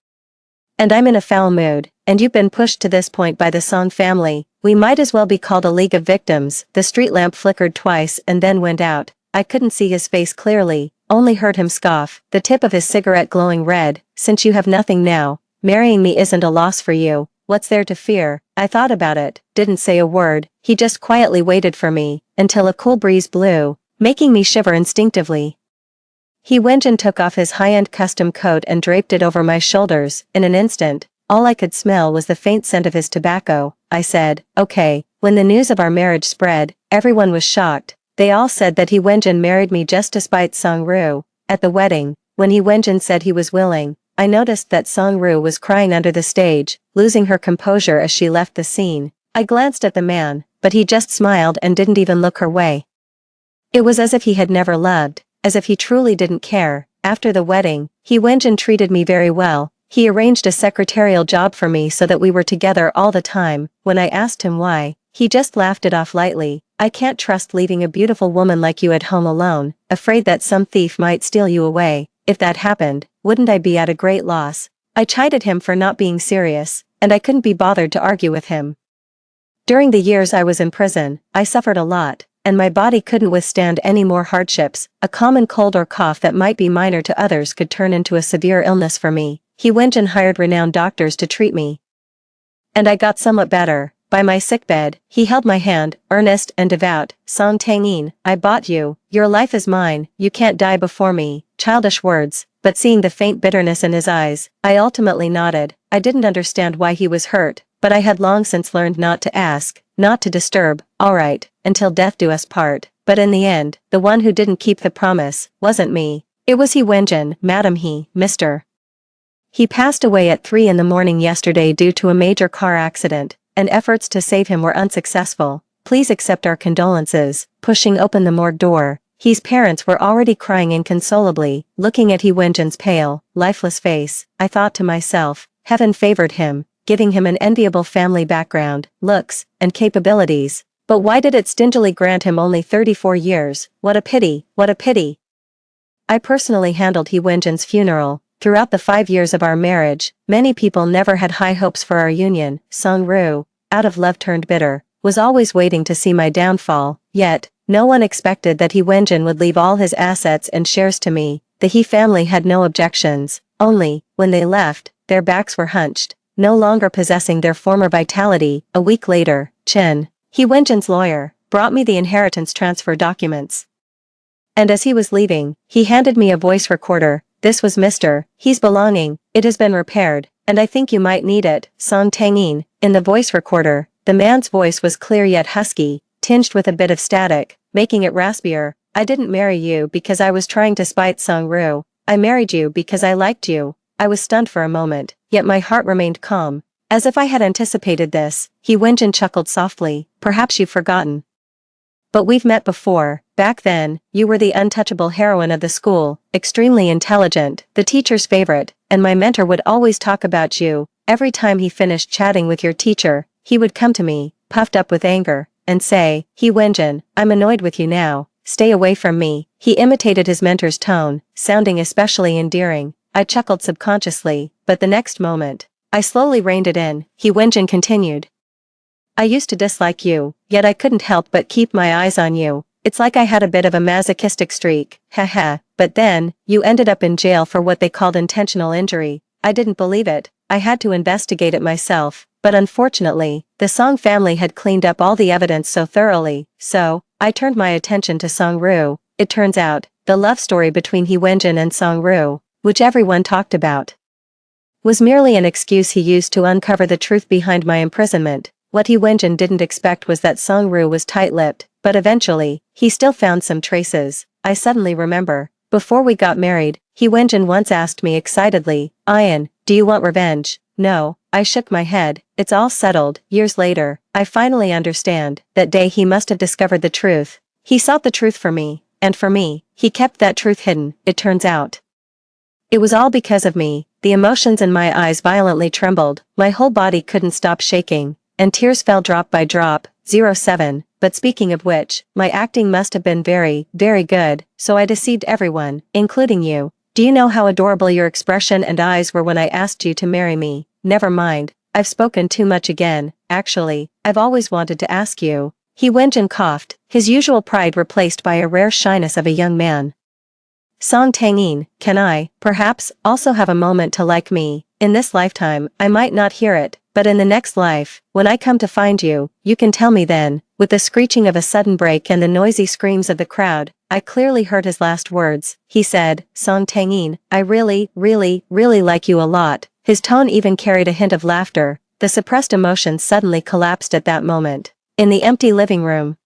And I'm in a foul mood, and you've been pushed to this point by the Song family. We might as well be called a league of victims. The street lamp flickered twice and then went out. I couldn't see his face clearly, only heard him scoff, the tip of his cigarette glowing red. Since you have nothing now, marrying me isn't a loss for you. What's there to fear? I thought about it, didn't say a word. He just quietly waited for me, until a cool breeze blew, making me shiver instinctively. He Wenjin took off his high-end custom coat and draped it over my shoulders. In an instant, all I could smell was the faint scent of his tobacco. I said, okay. When the news of our marriage spread, everyone was shocked. They all said that He Wenjin married me just to spite Song Ru. At the wedding, when He Wenjin said he was willing, I noticed that Song Ru was crying under the stage, losing her composure as she left the scene. I glanced at the man, but he just smiled and didn't even look her way. It was as if he had never loved, as if he truly didn't care. After the wedding, He Wenjin treated me very well. He arranged a secretarial job for me so that we were together all the time. When I asked him why, he just laughed it off lightly. I can't trust leaving a beautiful woman like you at home alone, afraid that some thief might steal you away. If that happened, wouldn't I be at a great loss? I chided him for not being serious, and I couldn't be bothered to argue with him. During the years I was in prison, I suffered a lot, and my body couldn't withstand any more hardships. A common cold or cough that might be minor to others could turn into a severe illness for me. He Wenjin hired renowned doctors to treat me, and I got somewhat better. By my sickbed, he held my hand, earnest and devout. Song Tangin, I bought you. Your life is mine. You can't die before me. Childish words, but seeing the faint bitterness in his eyes, I ultimately nodded. I didn't understand why he was hurt, but I had long since learned not to ask, not to disturb. All right, until death do us part. But in the end, the one who didn't keep the promise wasn't me. It was He Wenjin. Madam, Mr. He passed away at 3 in the morning yesterday due to a major car accident, and efforts to save him were unsuccessful. Please accept our condolences. Pushing open the morgue door, his parents were already crying inconsolably, looking at He Wenjin's pale, lifeless face. I thought to myself, heaven favored him, giving him an enviable family background, looks, and capabilities. But why did it stingily grant him only 34 years? What a pity, what a pity. I personally handled He Wenjin's funeral. Throughout the 5 years of our marriage, many people never had high hopes for our union. Song Ru, out of love turned bitter, was always waiting to see my downfall, yet, no one expected that He Wenjin would leave all his assets and shares to me. The He family had no objections, only, when they left, their backs were hunched, no longer possessing their former vitality. A week later, Chen, He Wenjin's lawyer, brought me the inheritance transfer documents. And as he was leaving, he handed me a voice recorder. This was Mr. He's belonging. It has been repaired, and I think you might need it. Song Tangin. In the voice recorder, the man's voice was clear yet husky, tinged with a bit of static, making it raspier. I didn't marry you because I was trying to spite Song Ru. I married you because I liked you. I was stunned for a moment, yet my heart remained calm. As if I had anticipated this, He Wenjin chuckled softly. Perhaps you've forgotten. But we've met before. Back then, you were the untouchable heroine of the school, extremely intelligent, the teacher's favorite, and my mentor would always talk about you. Every time he finished chatting with your teacher, he would come to me, puffed up with anger, and say, He Wenjin, I'm annoyed with you now. Stay away from me. He imitated his mentor's tone, sounding especially endearing. I chuckled subconsciously, but the next moment, I slowly reined it in. He Wenjin continued. I used to dislike you, yet I couldn't help but keep my eyes on you. It's like I had a bit of a masochistic streak, haha, but then, you ended up in jail for what they called intentional injury. I didn't believe it. I had to investigate it myself, but unfortunately, the Song family had cleaned up all the evidence so thoroughly, so I turned my attention to Song-ru. It turns out, the love story between Hee Wenjin and Song-ru, which everyone talked about, was merely an excuse he used to uncover the truth behind my imprisonment. What Hee Wenjin didn't expect was that Song-ru was tight-lipped, but eventually, he still found some traces. I suddenly remember, before we got married, Hee Wenjin once asked me excitedly, "Ian, do you want revenge?" No, I shook my head. It's all settled. Years later, I finally understand. That day he must have discovered the truth. He sought the truth for me, and for me, he kept that truth hidden. It turns out, it was all because of me. The emotions in my eyes violently trembled, my whole body couldn't stop shaking, and tears fell drop by drop. 07. But speaking of which, my acting must have been very, very good, so I deceived everyone, including you. Do you know how adorable your expression and eyes were when I asked you to marry me? Never mind, I've spoken too much again. Actually, I've always wanted to ask you. Hee Wenjin coughed, his usual pride replaced by a rare shyness of a young man. Song Tangin, can I, perhaps, also have a moment to like me? In this lifetime, I might not hear it, but in the next life, when I come to find you, you can tell me then. With the screeching of a sudden break and the noisy screams of the crowd, I clearly heard his last words. He said, Song Tangin, I really, really, really like you a lot. His tone even carried a hint of laughter. The suppressed emotion suddenly collapsed at that moment. In the empty living room,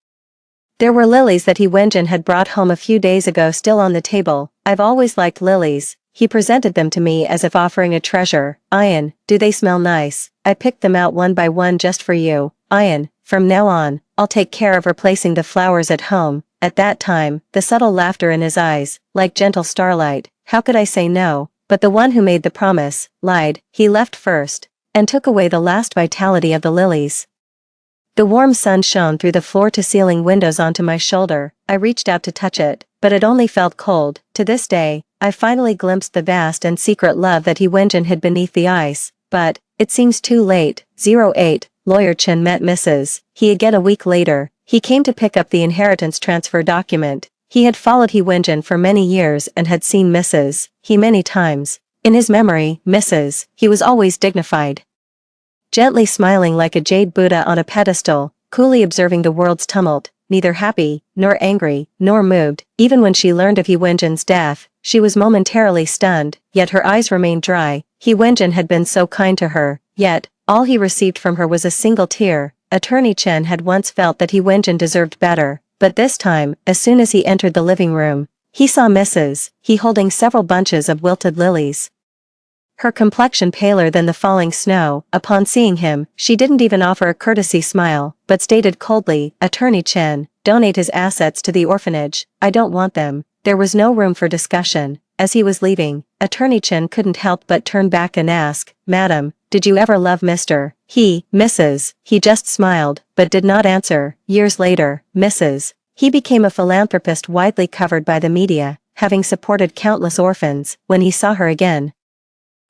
there were lilies that Hee Wenjin had brought home a few days ago still on the table. I've always liked lilies. He presented them to me as if offering a treasure. Ian, do they smell nice? I picked them out one by one just for you. Ian, from now on, I'll take care of replacing the flowers at home. At that time, the subtle laughter in his eyes, like gentle starlight. How could I say no? But the one who made the promise, lied. He left first, and took away the last vitality of the lilies. The warm sun shone through the floor-to-ceiling windows onto my shoulder. I reached out to touch it, but it only felt cold. To this day, I finally glimpsed the vast and secret love that Hee Wenjin hid beneath the ice. But, it seems too late. 08, Lawyer Chen met Mrs. He again a week later. He came to pick up the inheritance transfer document. He had followed Hee Wenjin for many years and had seen Mrs. He many times. In his memory, Mrs. He was always dignified, gently smiling like a jade Buddha on a pedestal, coolly observing the world's tumult, neither happy, nor angry, nor moved. Even when she learned of Hee Wenjin's death, she was momentarily stunned, yet her eyes remained dry. Hee Wenjin had been so kind to her, yet, all he received from her was a single tear. Attorney Chen had once felt that Hee Wenjin deserved better, but this time, as soon as he entered the living room, he saw Mrs. He holding several bunches of wilted lilies, her complexion paler than the falling snow. Upon seeing him, she didn't even offer a courtesy smile, but stated coldly, Attorney Chen, donate his assets to the orphanage. I don't want them. There was no room for discussion. As he was leaving, Attorney Chen couldn't help but turn back and ask, Madam, did you ever love Mr. He, Mrs. He just smiled, but did not answer. Years later, Mrs. He became a philanthropist widely covered by the media, having supported countless orphans. When he saw her again,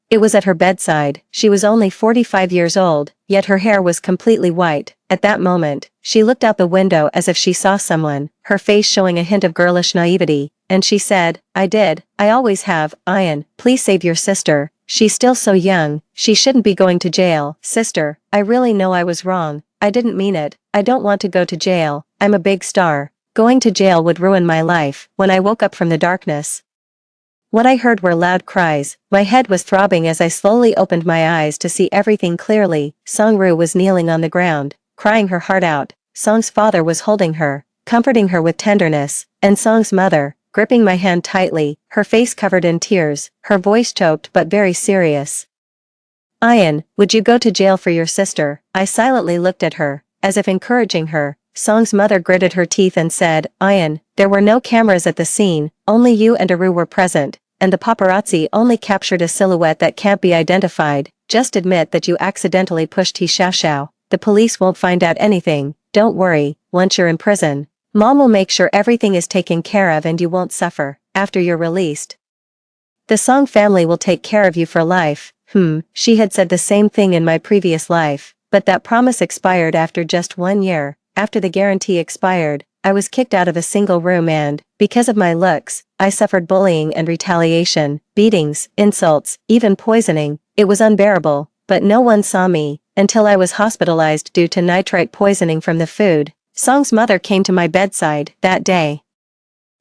it was at her bedside. She was only 45 years old, yet her hair was completely white. At that moment, she looked out the window as if she saw someone, her face showing a hint of girlish naivety, and she said, I did, I always have. Ian, please save your sister. She's still so young, she shouldn't be going to jail. Sister, I really know I was wrong. I didn't mean it. I don't want to go to jail. I'm a big star. Going to jail would ruin my life. When I woke up from the darkness, what I heard were loud cries. My head was throbbing as I slowly opened my eyes to see everything clearly. Song-ru was kneeling on the ground, crying her heart out. Song's father was holding her, comforting her with tenderness, and Song's mother, gripping my hand tightly, her face covered in tears, her voice choked but very serious. Ian, would you go to jail for your sister? I silently looked at her, as if encouraging her. Song's mother gritted her teeth and said, Ian, there were no cameras at the scene, only you and Aru were present, and the paparazzi only captured a silhouette that can't be identified. Just admit that you accidentally pushed He Xiaoxiao. The police won't find out anything. Don't worry, once you're in prison, Mom will make sure everything is taken care of and you won't suffer. After you're released, the Song family will take care of you for life. She had said the same thing in my previous life, but that promise expired after just 1 year. After the guarantee expired, I was kicked out of a single room and, because of my looks, I suffered bullying and retaliation, beatings, insults, even poisoning. It was unbearable, but no one saw me, until I was hospitalized due to nitrite poisoning from the food. Song's mother came to my bedside that day.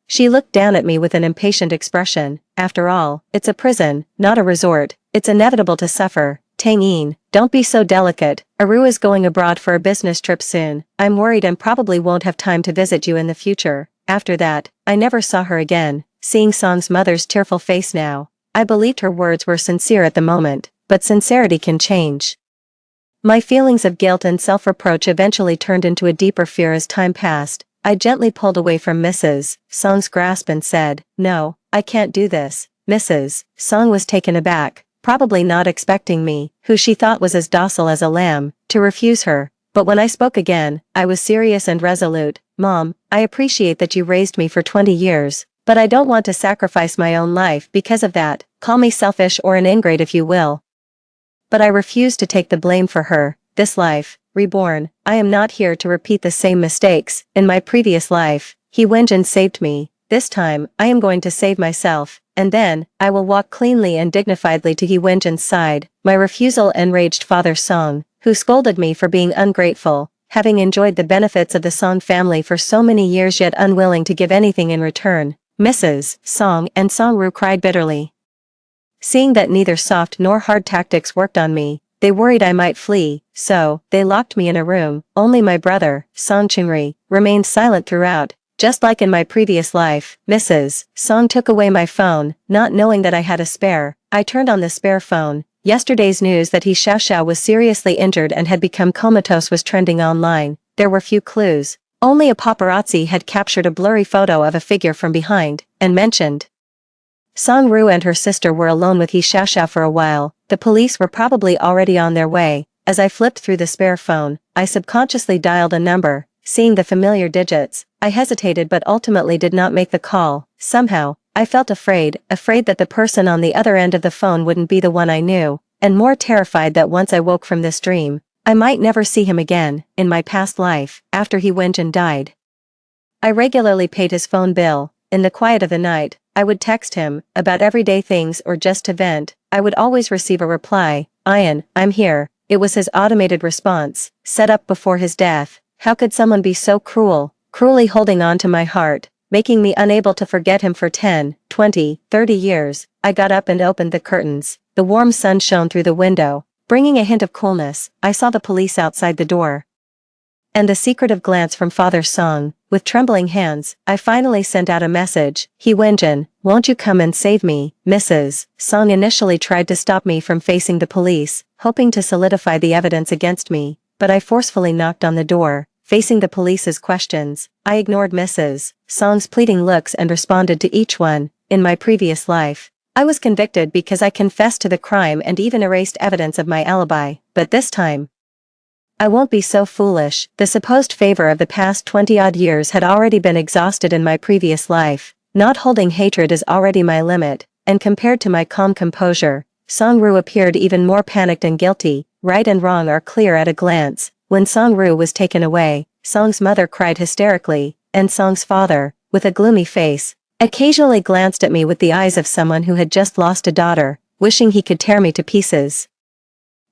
She looked down at me with an impatient expression. After all, it's a prison, not a resort. It's inevitable to suffer. Tang-in, don't be so delicate. Aru is going abroad for a business trip soon. I'm worried and probably won't have time to visit you in the future. After that, I never saw her again. Seeing Song's mother's tearful face now, I believed her words were sincere at the moment, but sincerity can change. My feelings of guilt and self-reproach eventually turned into a deeper fear as time passed. I gently pulled away from Mrs. Song's grasp and said, "No, I can't do this." Mrs. Song was taken aback, probably not expecting me, who she thought was as docile as a lamb, to refuse her. But when I spoke again, I was serious and resolute. "Mom, I appreciate that you raised me for 20 years, but I don't want to sacrifice my own life because of that. Call me selfish or an ingrate if you will. But I refuse to take the blame for her. This life, reborn, I am not here to repeat the same mistakes. In my previous life, he went and saved me. This time, I am going to save myself, and then, I will walk cleanly and dignifiedly to He Wenjin's side." My refusal enraged Father Song, who scolded me for being ungrateful, having enjoyed the benefits of the Song family for so many years yet unwilling to give anything in return. Mrs. Song and Song Ru cried bitterly. Seeing that neither soft nor hard tactics worked on me, they worried I might flee, so they locked me in a room. Only my brother, Song Chunri, remained silent throughout. Just like in my previous life, Mrs. Song took away my phone, not knowing that I had a spare. I turned on the spare phone. Yesterday's news that He Xiaoxiao was seriously injured and had become comatose was trending online. There were few clues. Only a paparazzi had captured a blurry photo of a figure from behind, and mentioned. Song Ru and her sister were alone with He Xiaoxiao for a while. The police were probably already on their way. As I flipped through the spare phone, I subconsciously dialed a number. Seeing the familiar digits, I hesitated but ultimately did not make the call. Somehow, I felt afraid that the person on the other end of the phone wouldn't be the one I knew, and more terrified that once I woke from this dream, I might never see him again. In my past life, after He Wenjin died, I regularly paid his phone bill. In the quiet of the night, I would text him, about everyday things or just to vent. I would always receive a reply, "Ian, I'm here." It was his automated response, set up before his death. How could someone be so cruelly holding on to my heart, making me unable to forget him for 10, 20, 30 years? I got up and opened the curtains. The warm sun shone through the window, bringing a hint of coolness. I saw the police outside the door. And a secretive glance from Father Song. With trembling hands, I finally sent out a message. "He Wenjin, won't you come and save me?" Mrs. Song initially tried to stop me from facing the police, hoping to solidify the evidence against me, but I forcefully knocked on the door. Facing the police's questions, I ignored Mrs. Song's pleading looks and responded to each one. In my previous life, I was convicted because I confessed to the crime and even erased evidence of my alibi, but this time, I won't be so foolish. The supposed favor of the past 20-odd years had already been exhausted in my previous life. Not holding hatred is already my limit, and compared to my calm composure, Song Ru appeared even more panicked and guilty. Right and wrong are clear at a glance. When Song Ru was taken away, Song's mother cried hysterically, and Song's father, with a gloomy face, occasionally glanced at me with the eyes of someone who had just lost a daughter, wishing he could tear me to pieces.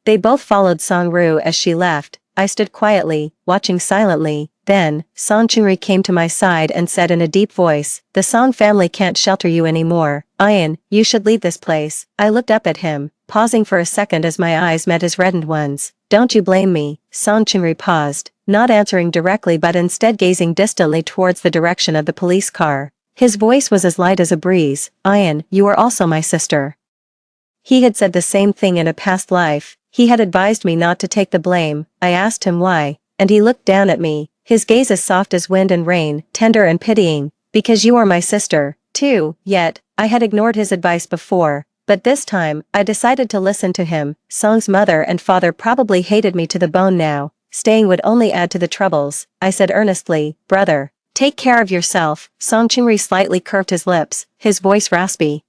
They both followed Song Ru as she left. I stood quietly, watching silently. Then, Song Chunri came to my side and said in a deep voice, "The Song family can't shelter you anymore. Ian, you should leave this place." I looked up at him, pausing for a second as my eyes met his reddened ones. "Don't you blame me?" Song Chunri paused, not answering directly but instead gazing distantly towards the direction of the police car. His voice was as light as a breeze. "Ian, you are also my sister." He had said the same thing in a past life. He had advised me not to take the blame. I asked him why, and he looked down at me, his gaze as soft as wind and rain, tender and pitying. "Because you are my sister, too." Yet, I had ignored his advice before, but this time, I decided to listen to him. Song's mother and father probably hated me to the bone now. Staying would only add to the troubles. I said earnestly, "Brother, take care of yourself." Song Chunri slightly curved his lips, his voice raspy.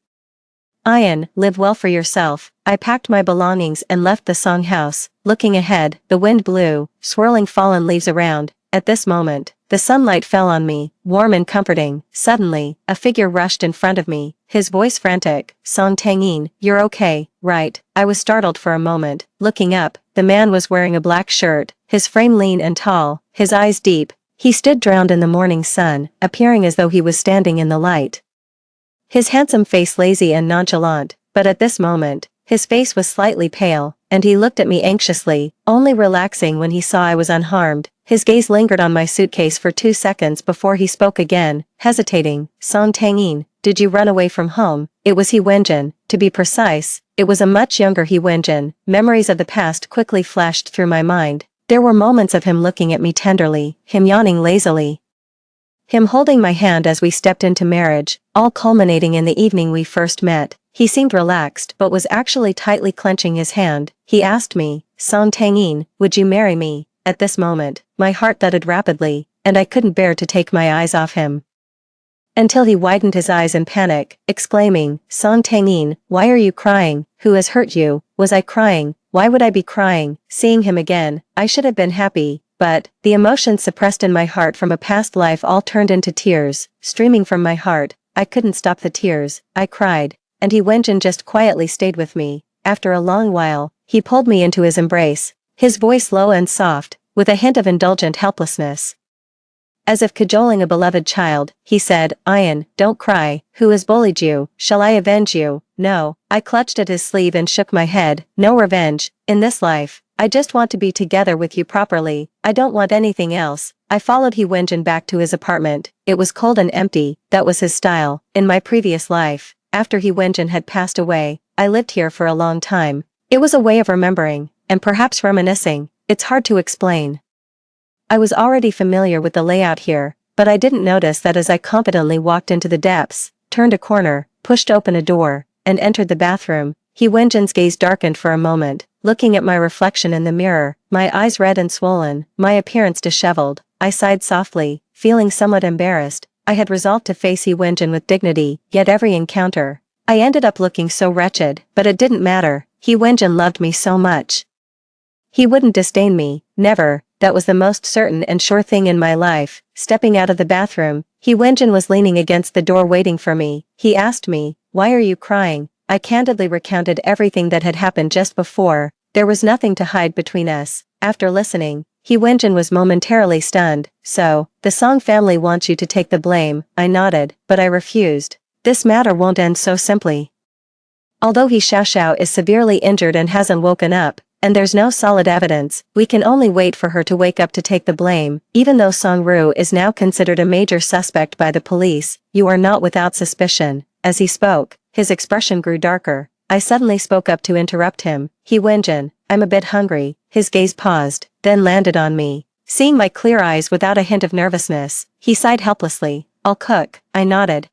"Ian, live well for yourself." I packed my belongings and left the Song house. Looking ahead, the wind blew, swirling fallen leaves around. At this moment, the sunlight fell on me, warm and comforting. Suddenly, a figure rushed in front of me, his voice frantic. "Song Tangin, you're okay, right. I was startled for a moment. Looking up, the man was wearing a black shirt, his frame lean and tall, his eyes deep. He stood drowned in the morning sun, appearing as though he was standing in the light. His handsome face lazy and nonchalant, but at this moment, his face was slightly pale, and he looked at me anxiously, only relaxing when he saw I was unharmed. His gaze lingered on my suitcase for 2 seconds before he spoke again, hesitating. Song Tangin, did you run away from home? It was He Wenjin, to be precise. It was a much younger He Wenjin. Memories of the past quickly flashed through my mind. There were moments of him looking at me tenderly, him yawning lazily, him holding my hand as we stepped into marriage, all culminating in the evening we first met. He seemed relaxed but was actually tightly clenching his hand. He asked me, Song Tangin, would you marry me? At this moment, my heart thudded rapidly, and I couldn't bear to take my eyes off him. Until he widened his eyes in panic, exclaiming, Song Tangin, why are you crying? Who has hurt you? Was I crying? Why would I be crying? Seeing him again, I should have been happy, but the emotions suppressed in my heart from a past life all turned into tears, streaming from my heart. I couldn't stop the tears. I cried, and He Wenjin just quietly stayed with me. After a long while, he pulled me into his embrace, his voice low and soft, with a hint of indulgent helplessness. As if cajoling a beloved child, he said, Ian, don't cry. Who has bullied you? Shall I avenge you? No. I clutched at his sleeve and shook my head. No revenge. In this life, I just want to be together with you properly. I don't want anything else. I followed He Wenjin back to his apartment. It was cold and empty. That was his style. In my previous life, after He Wenjin had passed away, I lived here for a long time. It was a way of remembering, and perhaps reminiscing. It's hard to explain. I was already familiar with the layout here, but I didn't notice that as I confidently walked into the depths, turned a corner, pushed open a door, and entered the bathroom. He Wenjin's gaze darkened for a moment, looking at my reflection in the mirror, my eyes red and swollen, my appearance disheveled. I sighed softly, feeling somewhat embarrassed. I had resolved to face He Wenjin with dignity, yet every encounter, I ended up looking so wretched, but it didn't matter. He Wenjin loved me so much. He wouldn't disdain me, never. That was the most certain and sure thing in my life. Stepping out of the bathroom, He Wenjin was leaning against the door waiting for me. He asked me, why are you crying? I candidly recounted everything that had happened just before. There was nothing to hide between us. After listening, He Wenjin was momentarily stunned. So, the Song family wants you to take the blame. I nodded, but I refused. This matter won't end so simply. Although He Xiaoxiao is severely injured and hasn't woken up, and there's no solid evidence, we can only wait for her to wake up to take the blame. Even though Song Ru is now considered a major suspect by the police, you are not without suspicion. As he spoke, his expression grew darker. I suddenly spoke up to interrupt him. He Wenjin, I'm a bit hungry. His gaze paused, then landed on me. Seeing my clear eyes without a hint of nervousness, he sighed helplessly. I'll cook. I nodded.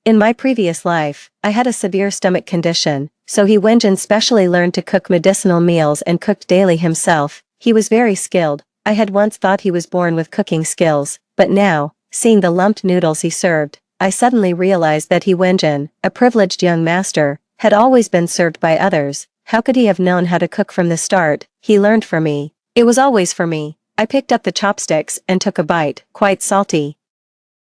In my previous life, I had a severe stomach condition, so He Wenjin specially learned to cook medicinal meals and cooked daily himself. He was very skilled. I had once thought he was born with cooking skills, but now, seeing the lumped noodles he served, I suddenly realized that He Wenjin, a privileged young master, had always been served by others. How could he have known how to cook from the start? He learned for me. It was always for me. I picked up the chopsticks and took a bite, quite salty.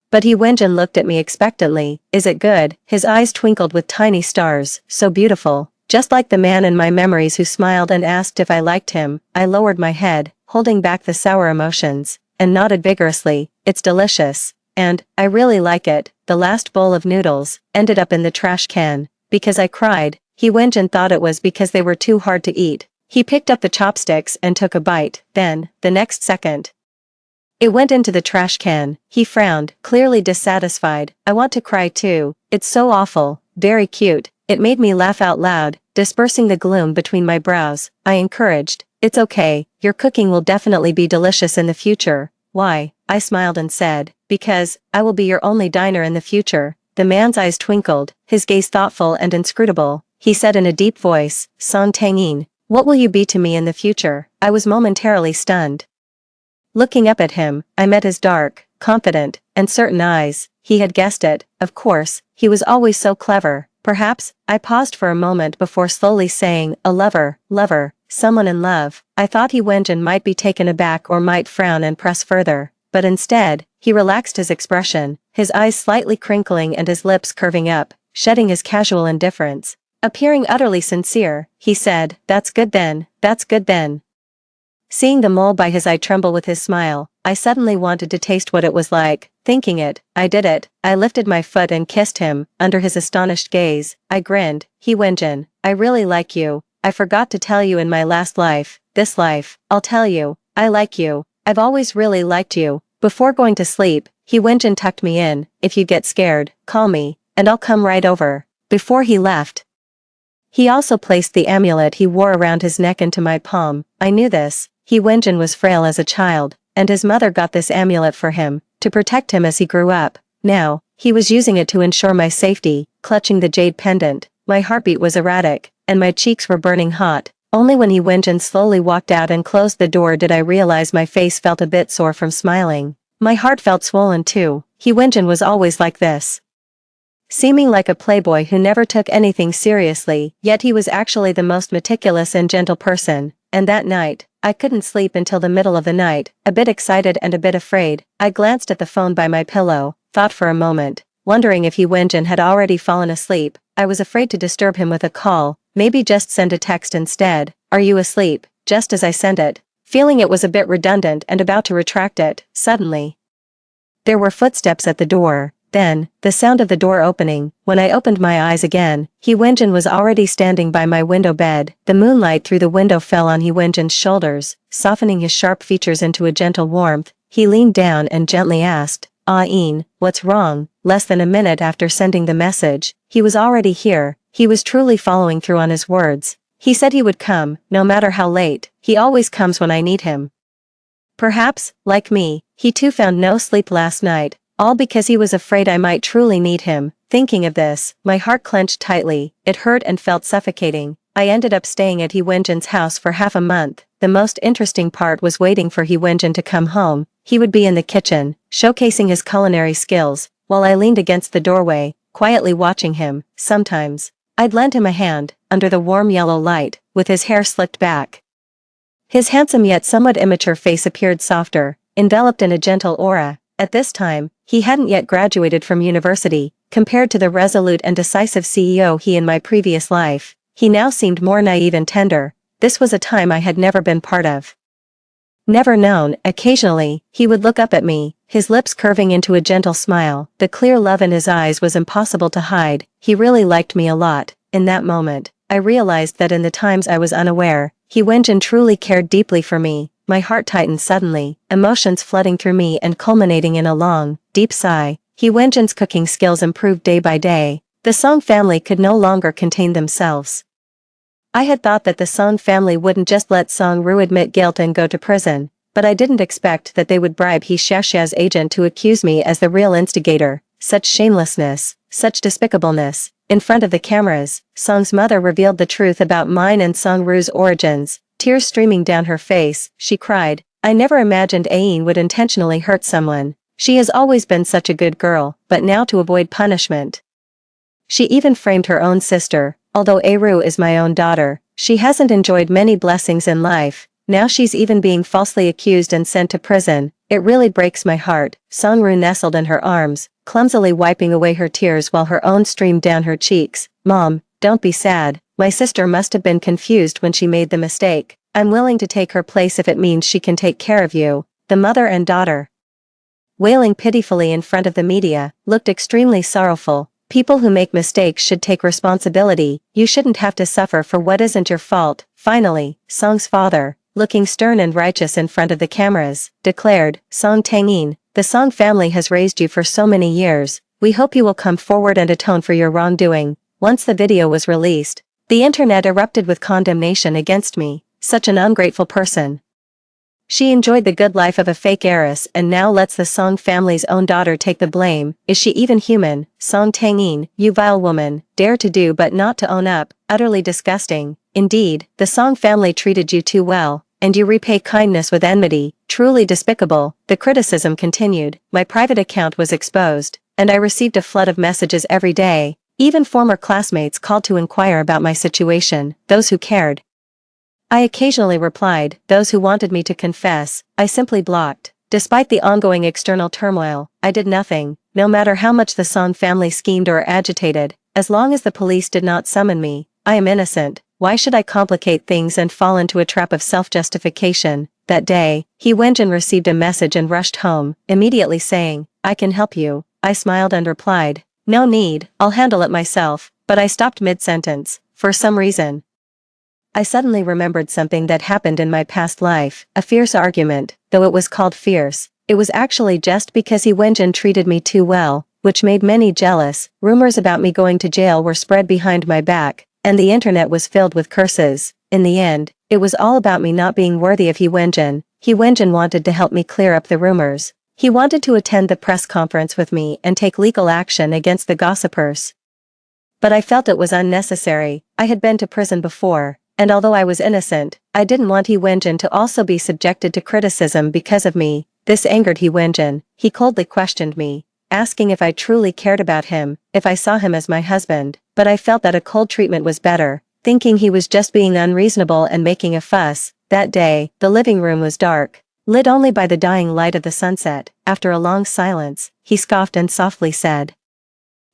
But He Wenjin looked at me expectantly. Is it good? His eyes twinkled with tiny stars, so beautiful, just like the man in my memories who smiled and asked if I liked him. I lowered my head, holding back the sour emotions, and nodded vigorously. It's delicious. And, I really like it. The last bowl of noodles ended up in the trash can. Because I cried, He Wenjin thought it was because they were too hard to eat. He picked up the chopsticks and took a bite. Then, the next second, it went into the trash can. He frowned, clearly dissatisfied. I want to cry too. It's so awful. Very cute. It made me laugh out loud, dispersing the gloom between my brows. I encouraged. It's okay. Your cooking will definitely be delicious in the future. Why? I smiled and said, because, I will be your only diner in the future. The man's eyes twinkled, his gaze thoughtful and inscrutable. He said in a deep voice, Song Tangin, what will you be to me in the future? I was momentarily stunned. Looking up at him, I met his dark, confident, and certain eyes. He had guessed it. Of course, he was always so clever. Perhaps, I paused for a moment before slowly saying, a lover, someone in love. I thought He Wenjin might be taken aback or might frown and press further, but instead, he relaxed his expression, his eyes slightly crinkling and his lips curving up, shedding his casual indifference. Appearing utterly sincere, he said, "That's good then, that's good then." Seeing the mole by his eye tremble with his smile, I suddenly wanted to taste what it was like. Thinking it, I did it. I lifted my foot and kissed him. Under his astonished gaze, I grinned. "He Wenjin, I really like you. I forgot to tell you in my last life, this life, I'll tell you, I like you. I've always really liked you." Before going to sleep, he Wenjin tucked me in. "If you get scared, call me, and I'll come right over." Before he left, he also placed the amulet he wore around his neck into my palm. I knew this. He Wenjin was frail as a child, and his mother got this amulet for him, to protect him as he grew up. Now, he was using it to ensure my safety, clutching the jade pendant. My heartbeat was erratic, and my cheeks were burning hot. Only when he Wenjin slowly walked out and closed the door did I realize my face felt a bit sore from smiling. My heart felt swollen too. He Wenjin was always like this. Seeming like a playboy who never took anything seriously, yet he was actually the most meticulous and gentle person. And that night, I couldn't sleep until the middle of the night, a bit excited and a bit afraid. I glanced at the phone by my pillow, thought for a moment, wondering if he Wenjin had already fallen asleep. I was afraid to disturb him with a call, maybe just send a text instead. "Are you asleep?" Just as I sent it, feeling it was a bit redundant and about to retract it, suddenly there were footsteps at the door. Then, the sound of the door opening. When I opened my eyes again, He Wenjin was already standing by my window bed. The moonlight through the window fell on He Wenjin's shoulders, softening his sharp features into a gentle warmth. He leaned down and gently asked, "Ah-in, what's wrong?" Less than a minute after sending the message, he was already here. He was truly following through on his words. He said he would come, no matter how late. He always comes when I need him. Perhaps, like me, he too found no sleep last night. All because he was afraid I might truly need him. Thinking of this, my heart clenched tightly. It hurt and felt suffocating. I ended up staying at He Wenjin's house for half a month. The most interesting part was waiting for He Wenjin to come home. He would be in the kitchen, showcasing his culinary skills, while I leaned against the doorway, quietly watching him. Sometimes, I'd lend him a hand, under the warm yellow light, with his hair slicked back. His handsome yet somewhat immature face appeared softer, enveloped in a gentle aura. At this time, he hadn't yet graduated from university. Compared to the resolute and decisive CEO in my previous life, he now seemed more naive and tender. This was a time I had never been part of. Never known. Occasionally, he would look up at me, his lips curving into a gentle smile. The clear love in his eyes was impossible to hide. He really liked me a lot. In that moment, I realized that in the times I was unaware, He Wenjin truly cared deeply for me. My heart tightened suddenly, emotions flooding through me and culminating in a long, deep sigh. He Wenjin's cooking skills improved day by day. The Song family could no longer contain themselves. I had thought that the Song family wouldn't just let Song Ru admit guilt and go to prison, but I didn't expect that they would bribe He Xiaoxia's agent to accuse me as the real instigator. Such shamelessness, such despicableness. In front of the cameras, Song's mother revealed the truth about mine and Song Ru's origins. Tears streaming down her face, she cried, "I never imagined Ain would intentionally hurt someone. She has always been such a good girl, but now to avoid punishment. She even framed her own sister. Although Aru is my own daughter, she hasn't enjoyed many blessings in life. Now she's even being falsely accused and sent to prison. It really breaks my heart." Song Ru nestled in her arms, clumsily wiping away her tears while her own streamed down her cheeks. "Mom, don't be sad. My sister must have been confused when she made the mistake. I'm willing to take her place if it means she can take care of you." The mother and daughter, wailing pitifully in front of the media, looked extremely sorrowful. "People who make mistakes should take responsibility. You shouldn't have to suffer for what isn't your fault." Finally, Song's father, looking stern and righteous in front of the cameras, declared, "Song Tangyin, the Song family has raised you for so many years. We hope you will come forward and atone for your wrongdoing." Once the video was released, the internet erupted with condemnation against me. Such an ungrateful person. She enjoyed the good life of a fake heiress and now lets the Song family's own daughter take the blame. Is she even human? Song Tangyin, you vile woman, dare to do but not to own up. Utterly disgusting. Indeed, the Song family treated you too well, and you repay kindness with enmity. Truly despicable. The criticism continued. My private account was exposed, and I received a flood of messages every day. Even former classmates called to inquire about my situation. Those who cared, I occasionally replied. Those who wanted me to confess, I simply blocked. Despite the ongoing external turmoil, I did nothing. No matter how much the Song family schemed or agitated, As long as the police did not summon me, I am innocent. Why should I complicate things and fall into a trap of self-justification? That day, He Wenjin received a message and rushed home, immediately saying, "I can help you." I smiled and replied, "No need, I'll handle it myself," but I stopped mid-sentence. For some reason, I suddenly remembered something that happened in my past life, a fierce argument. Though it was called fierce, it was actually just because He Wenjin treated me too well, which made many jealous. Rumors about me going to jail were spread behind my back, and the internet was filled with curses. In the end, it was all about me not being worthy of He Wenjin. He Wenjin wanted to help me clear up the rumors. He wanted to attend the press conference with me and take legal action against the gossipers. But I felt it was unnecessary. I had been to prison before, and although I was innocent, I didn't want He Wenjin to also be subjected to criticism because of me. This angered He Wenjin. He coldly questioned me, asking if I truly cared about him, if I saw him as my husband, but I felt that a cold treatment was better, thinking he was just being unreasonable and making a fuss. That day, the living room was dark, lit only by the dying light of the sunset. After a long silence, he scoffed and softly said,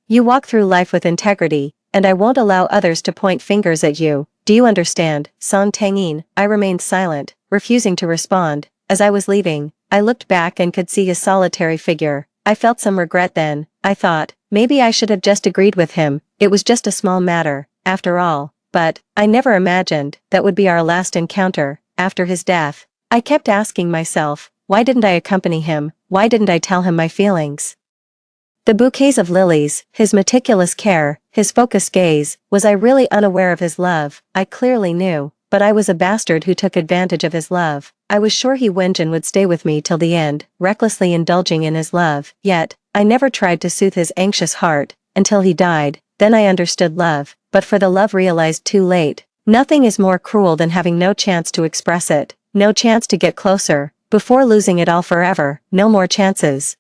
"You walk through life with integrity, and I won't allow others to point fingers at you. Do you understand, Song Tangyin?" I remained silent, refusing to respond. As I was leaving, I looked back and could see his solitary figure. I felt some regret then. I thought, maybe I should have just agreed with him. It was just a small matter, after all. But I never imagined that would be our last encounter. After his death, I kept asking myself, why didn't I accompany him? Why didn't I tell him my feelings? The bouquets of lilies, his meticulous care, his focused gaze, was I really unaware of his love? I clearly knew, but I was a bastard who took advantage of his love. I was sure He Wenjin would stay with me till the end, recklessly indulging in his love. Yet, I never tried to soothe his anxious heart, until he died. Then I understood love, but for the love realized too late. Nothing is more cruel than having no chance to express it, no chance to get closer, before losing it all forever. No more chances.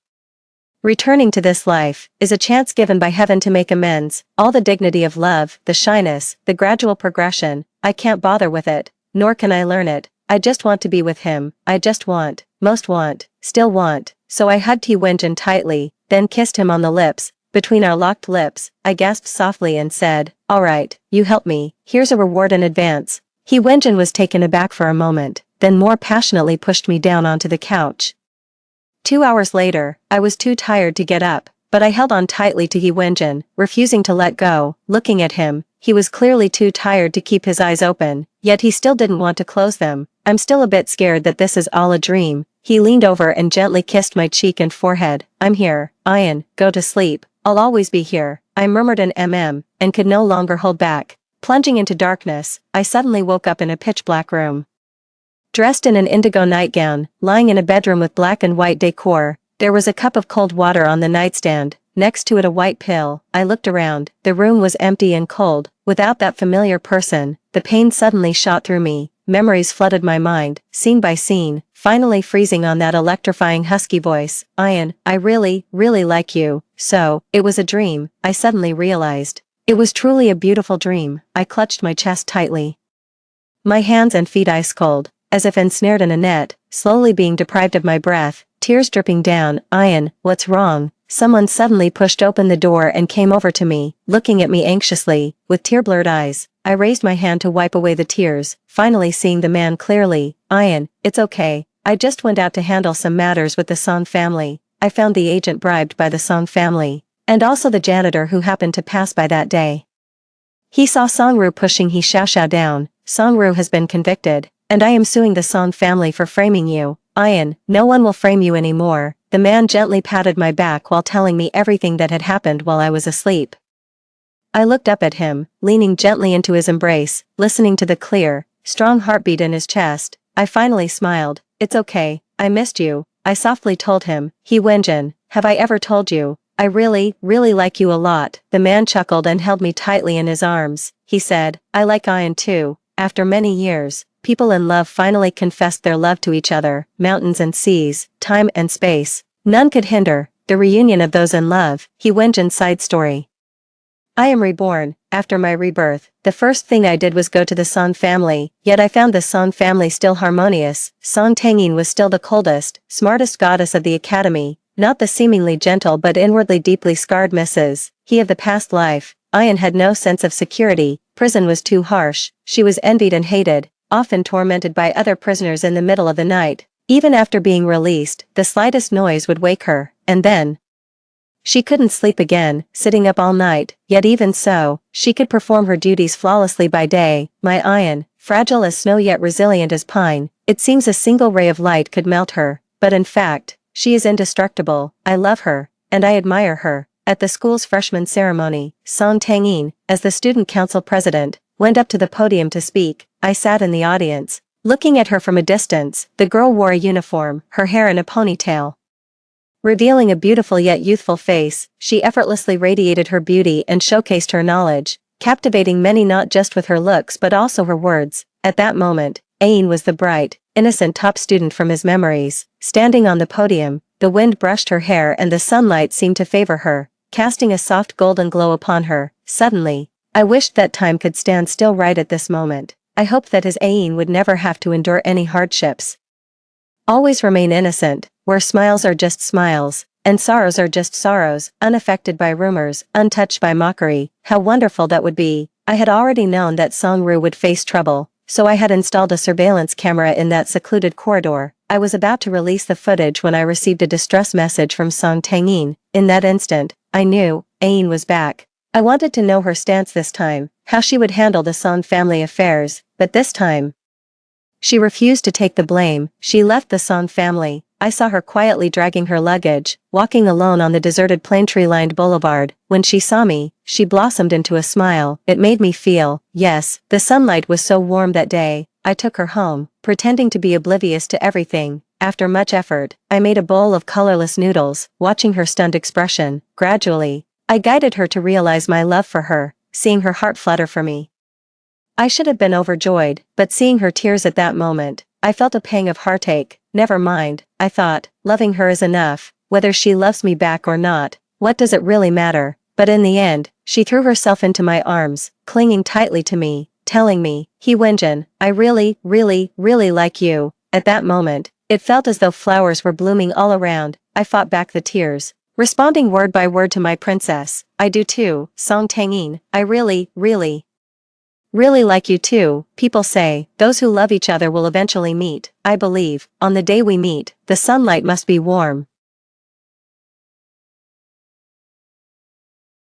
Returning to this life is a chance given by heaven to make amends. All the dignity of love, the shyness, the gradual progression, I can't bother with it, nor can I learn it. I just want to be with him. I just want, most want, still want. So I hugged He Wenjin tightly, then kissed him on the lips. Between our locked lips, I gasped softly and said, "All right, you helped me. Here's a reward in advance." He Wenjin was taken aback for a moment, then more passionately pushed me down onto the couch. 2 hours later, I was too tired to get up, but I held on tightly to He Wenjin, refusing to let go. Looking at him, he was clearly too tired to keep his eyes open, yet he still didn't want to close them. I'm still a bit scared that this is all a dream. He leaned over and gently kissed my cheek and forehead. "I'm here, Ian, go to sleep. I'll always be here," I murmured an and could no longer hold back. Plunging into darkness, I suddenly woke up in a pitch-black room. Dressed in an indigo nightgown, lying in a bedroom with black and white decor, there was a cup of cold water on the nightstand, next to it a white pill. I looked around. The room was empty and cold, without that familiar person. The pain suddenly shot through me. Memories flooded my mind, scene by scene, finally freezing on that electrifying husky voice. "Ian, I really, really like you." So, it was a dream, I suddenly realized. It was truly a beautiful dream. I clutched my chest tightly. My hands and feet ice cold, as if ensnared in a net, slowly being deprived of my breath, tears dripping down. "Ian, what's wrong?" Someone suddenly pushed open the door and came over to me, looking at me anxiously, with tear-blurred eyes. I raised my hand to wipe away the tears, finally seeing the man clearly. "Ian, it's okay. I just went out to handle some matters with the Song family. I found the agent bribed by the Song family, and also the janitor who happened to pass by that day. He saw Songru pushing He Xiaoxiao down. Songru has been convicted, and I am suing the Song family for framing you. Ian, no one will frame you anymore." The man gently patted my back while telling me everything that had happened while I was asleep. I looked up at him, leaning gently into his embrace, listening to the clear, strong heartbeat in his chest. I finally smiled. "It's okay, I missed you," I softly told him. "He Wenjin, have I ever told you? I really, really like you a lot." The man chuckled and held me tightly in his arms. He said, "I like Ian too." After many years, people in love finally confessed their love to each other. Mountains and seas, time and space, none could hinder the reunion of those in love. He Wenjin's side story. I am reborn. After my rebirth, the first thing I did was go to the Song family, yet I found the Song family still harmonious. Song Tangyin was still the coldest, smartest goddess of the academy, not the seemingly gentle but inwardly deeply scarred Mrs. He of the past life. Ayan had no sense of security, prison was too harsh, she was envied and hated, often tormented by other prisoners in the middle of the night. Even after being released, the slightest noise would wake her, and then she couldn't sleep again, sitting up all night, yet even so, she could perform her duties flawlessly by day. My Ayan, fragile as snow yet resilient as pine, it seems a single ray of light could melt her, but in fact, she is indestructible. I love her, and I admire her. At the school's freshman ceremony, Song Tangyin, as the student council president, went up to the podium to speak. I sat in the audience, looking at her from a distance. The girl wore a uniform, her hair in a ponytail, revealing a beautiful yet youthful face. She effortlessly radiated her beauty and showcased her knowledge, captivating many not just with her looks but also her words. At that moment, Ain was the bright, innocent top student from his memories. Standing on the podium, the wind brushed her hair and the sunlight seemed to favor her, casting a soft golden glow upon her. Suddenly, I wished that time could stand still right at this moment. I hoped that his Ain would never have to endure any hardships. Always remain innocent, where smiles are just smiles, and sorrows are just sorrows, unaffected by rumors, untouched by mockery. How wonderful that would be. I had already known that Song-ru would face trouble, so I had installed a surveillance camera in that secluded corridor. I was about to release the footage when I received a distress message from Song Tangyin. In that instant, I knew, Ain was back. I wanted to know her stance this time, how she would handle the Song family affairs, but this time, she refused to take the blame. She left the Song family. I saw her quietly dragging her luggage, walking alone on the deserted plane tree-lined boulevard. When she saw me, she blossomed into a smile. It made me feel, yes, the sunlight was so warm that day. I took her home, pretending to be oblivious to everything. After much effort, I made a bowl of colorless noodles, watching her stunned expression. Gradually, I guided her to realize my love for her, seeing her heart flutter for me. I should have been overjoyed, but seeing her tears at that moment, I felt a pang of heartache. Never mind, I thought, loving her is enough. Whether she loves me back or not, what does it really matter? But in the end, she threw herself into my arms, clinging tightly to me, telling me, He Wenjin, I really, really, really like you. At that moment, it felt as though flowers were blooming all around. I fought back the tears, responding word by word to my princess. I do too, Song Tangyin, I really, really like you too. People say, those who love each other will eventually meet. I believe, on the day we meet, the sunlight must be warm,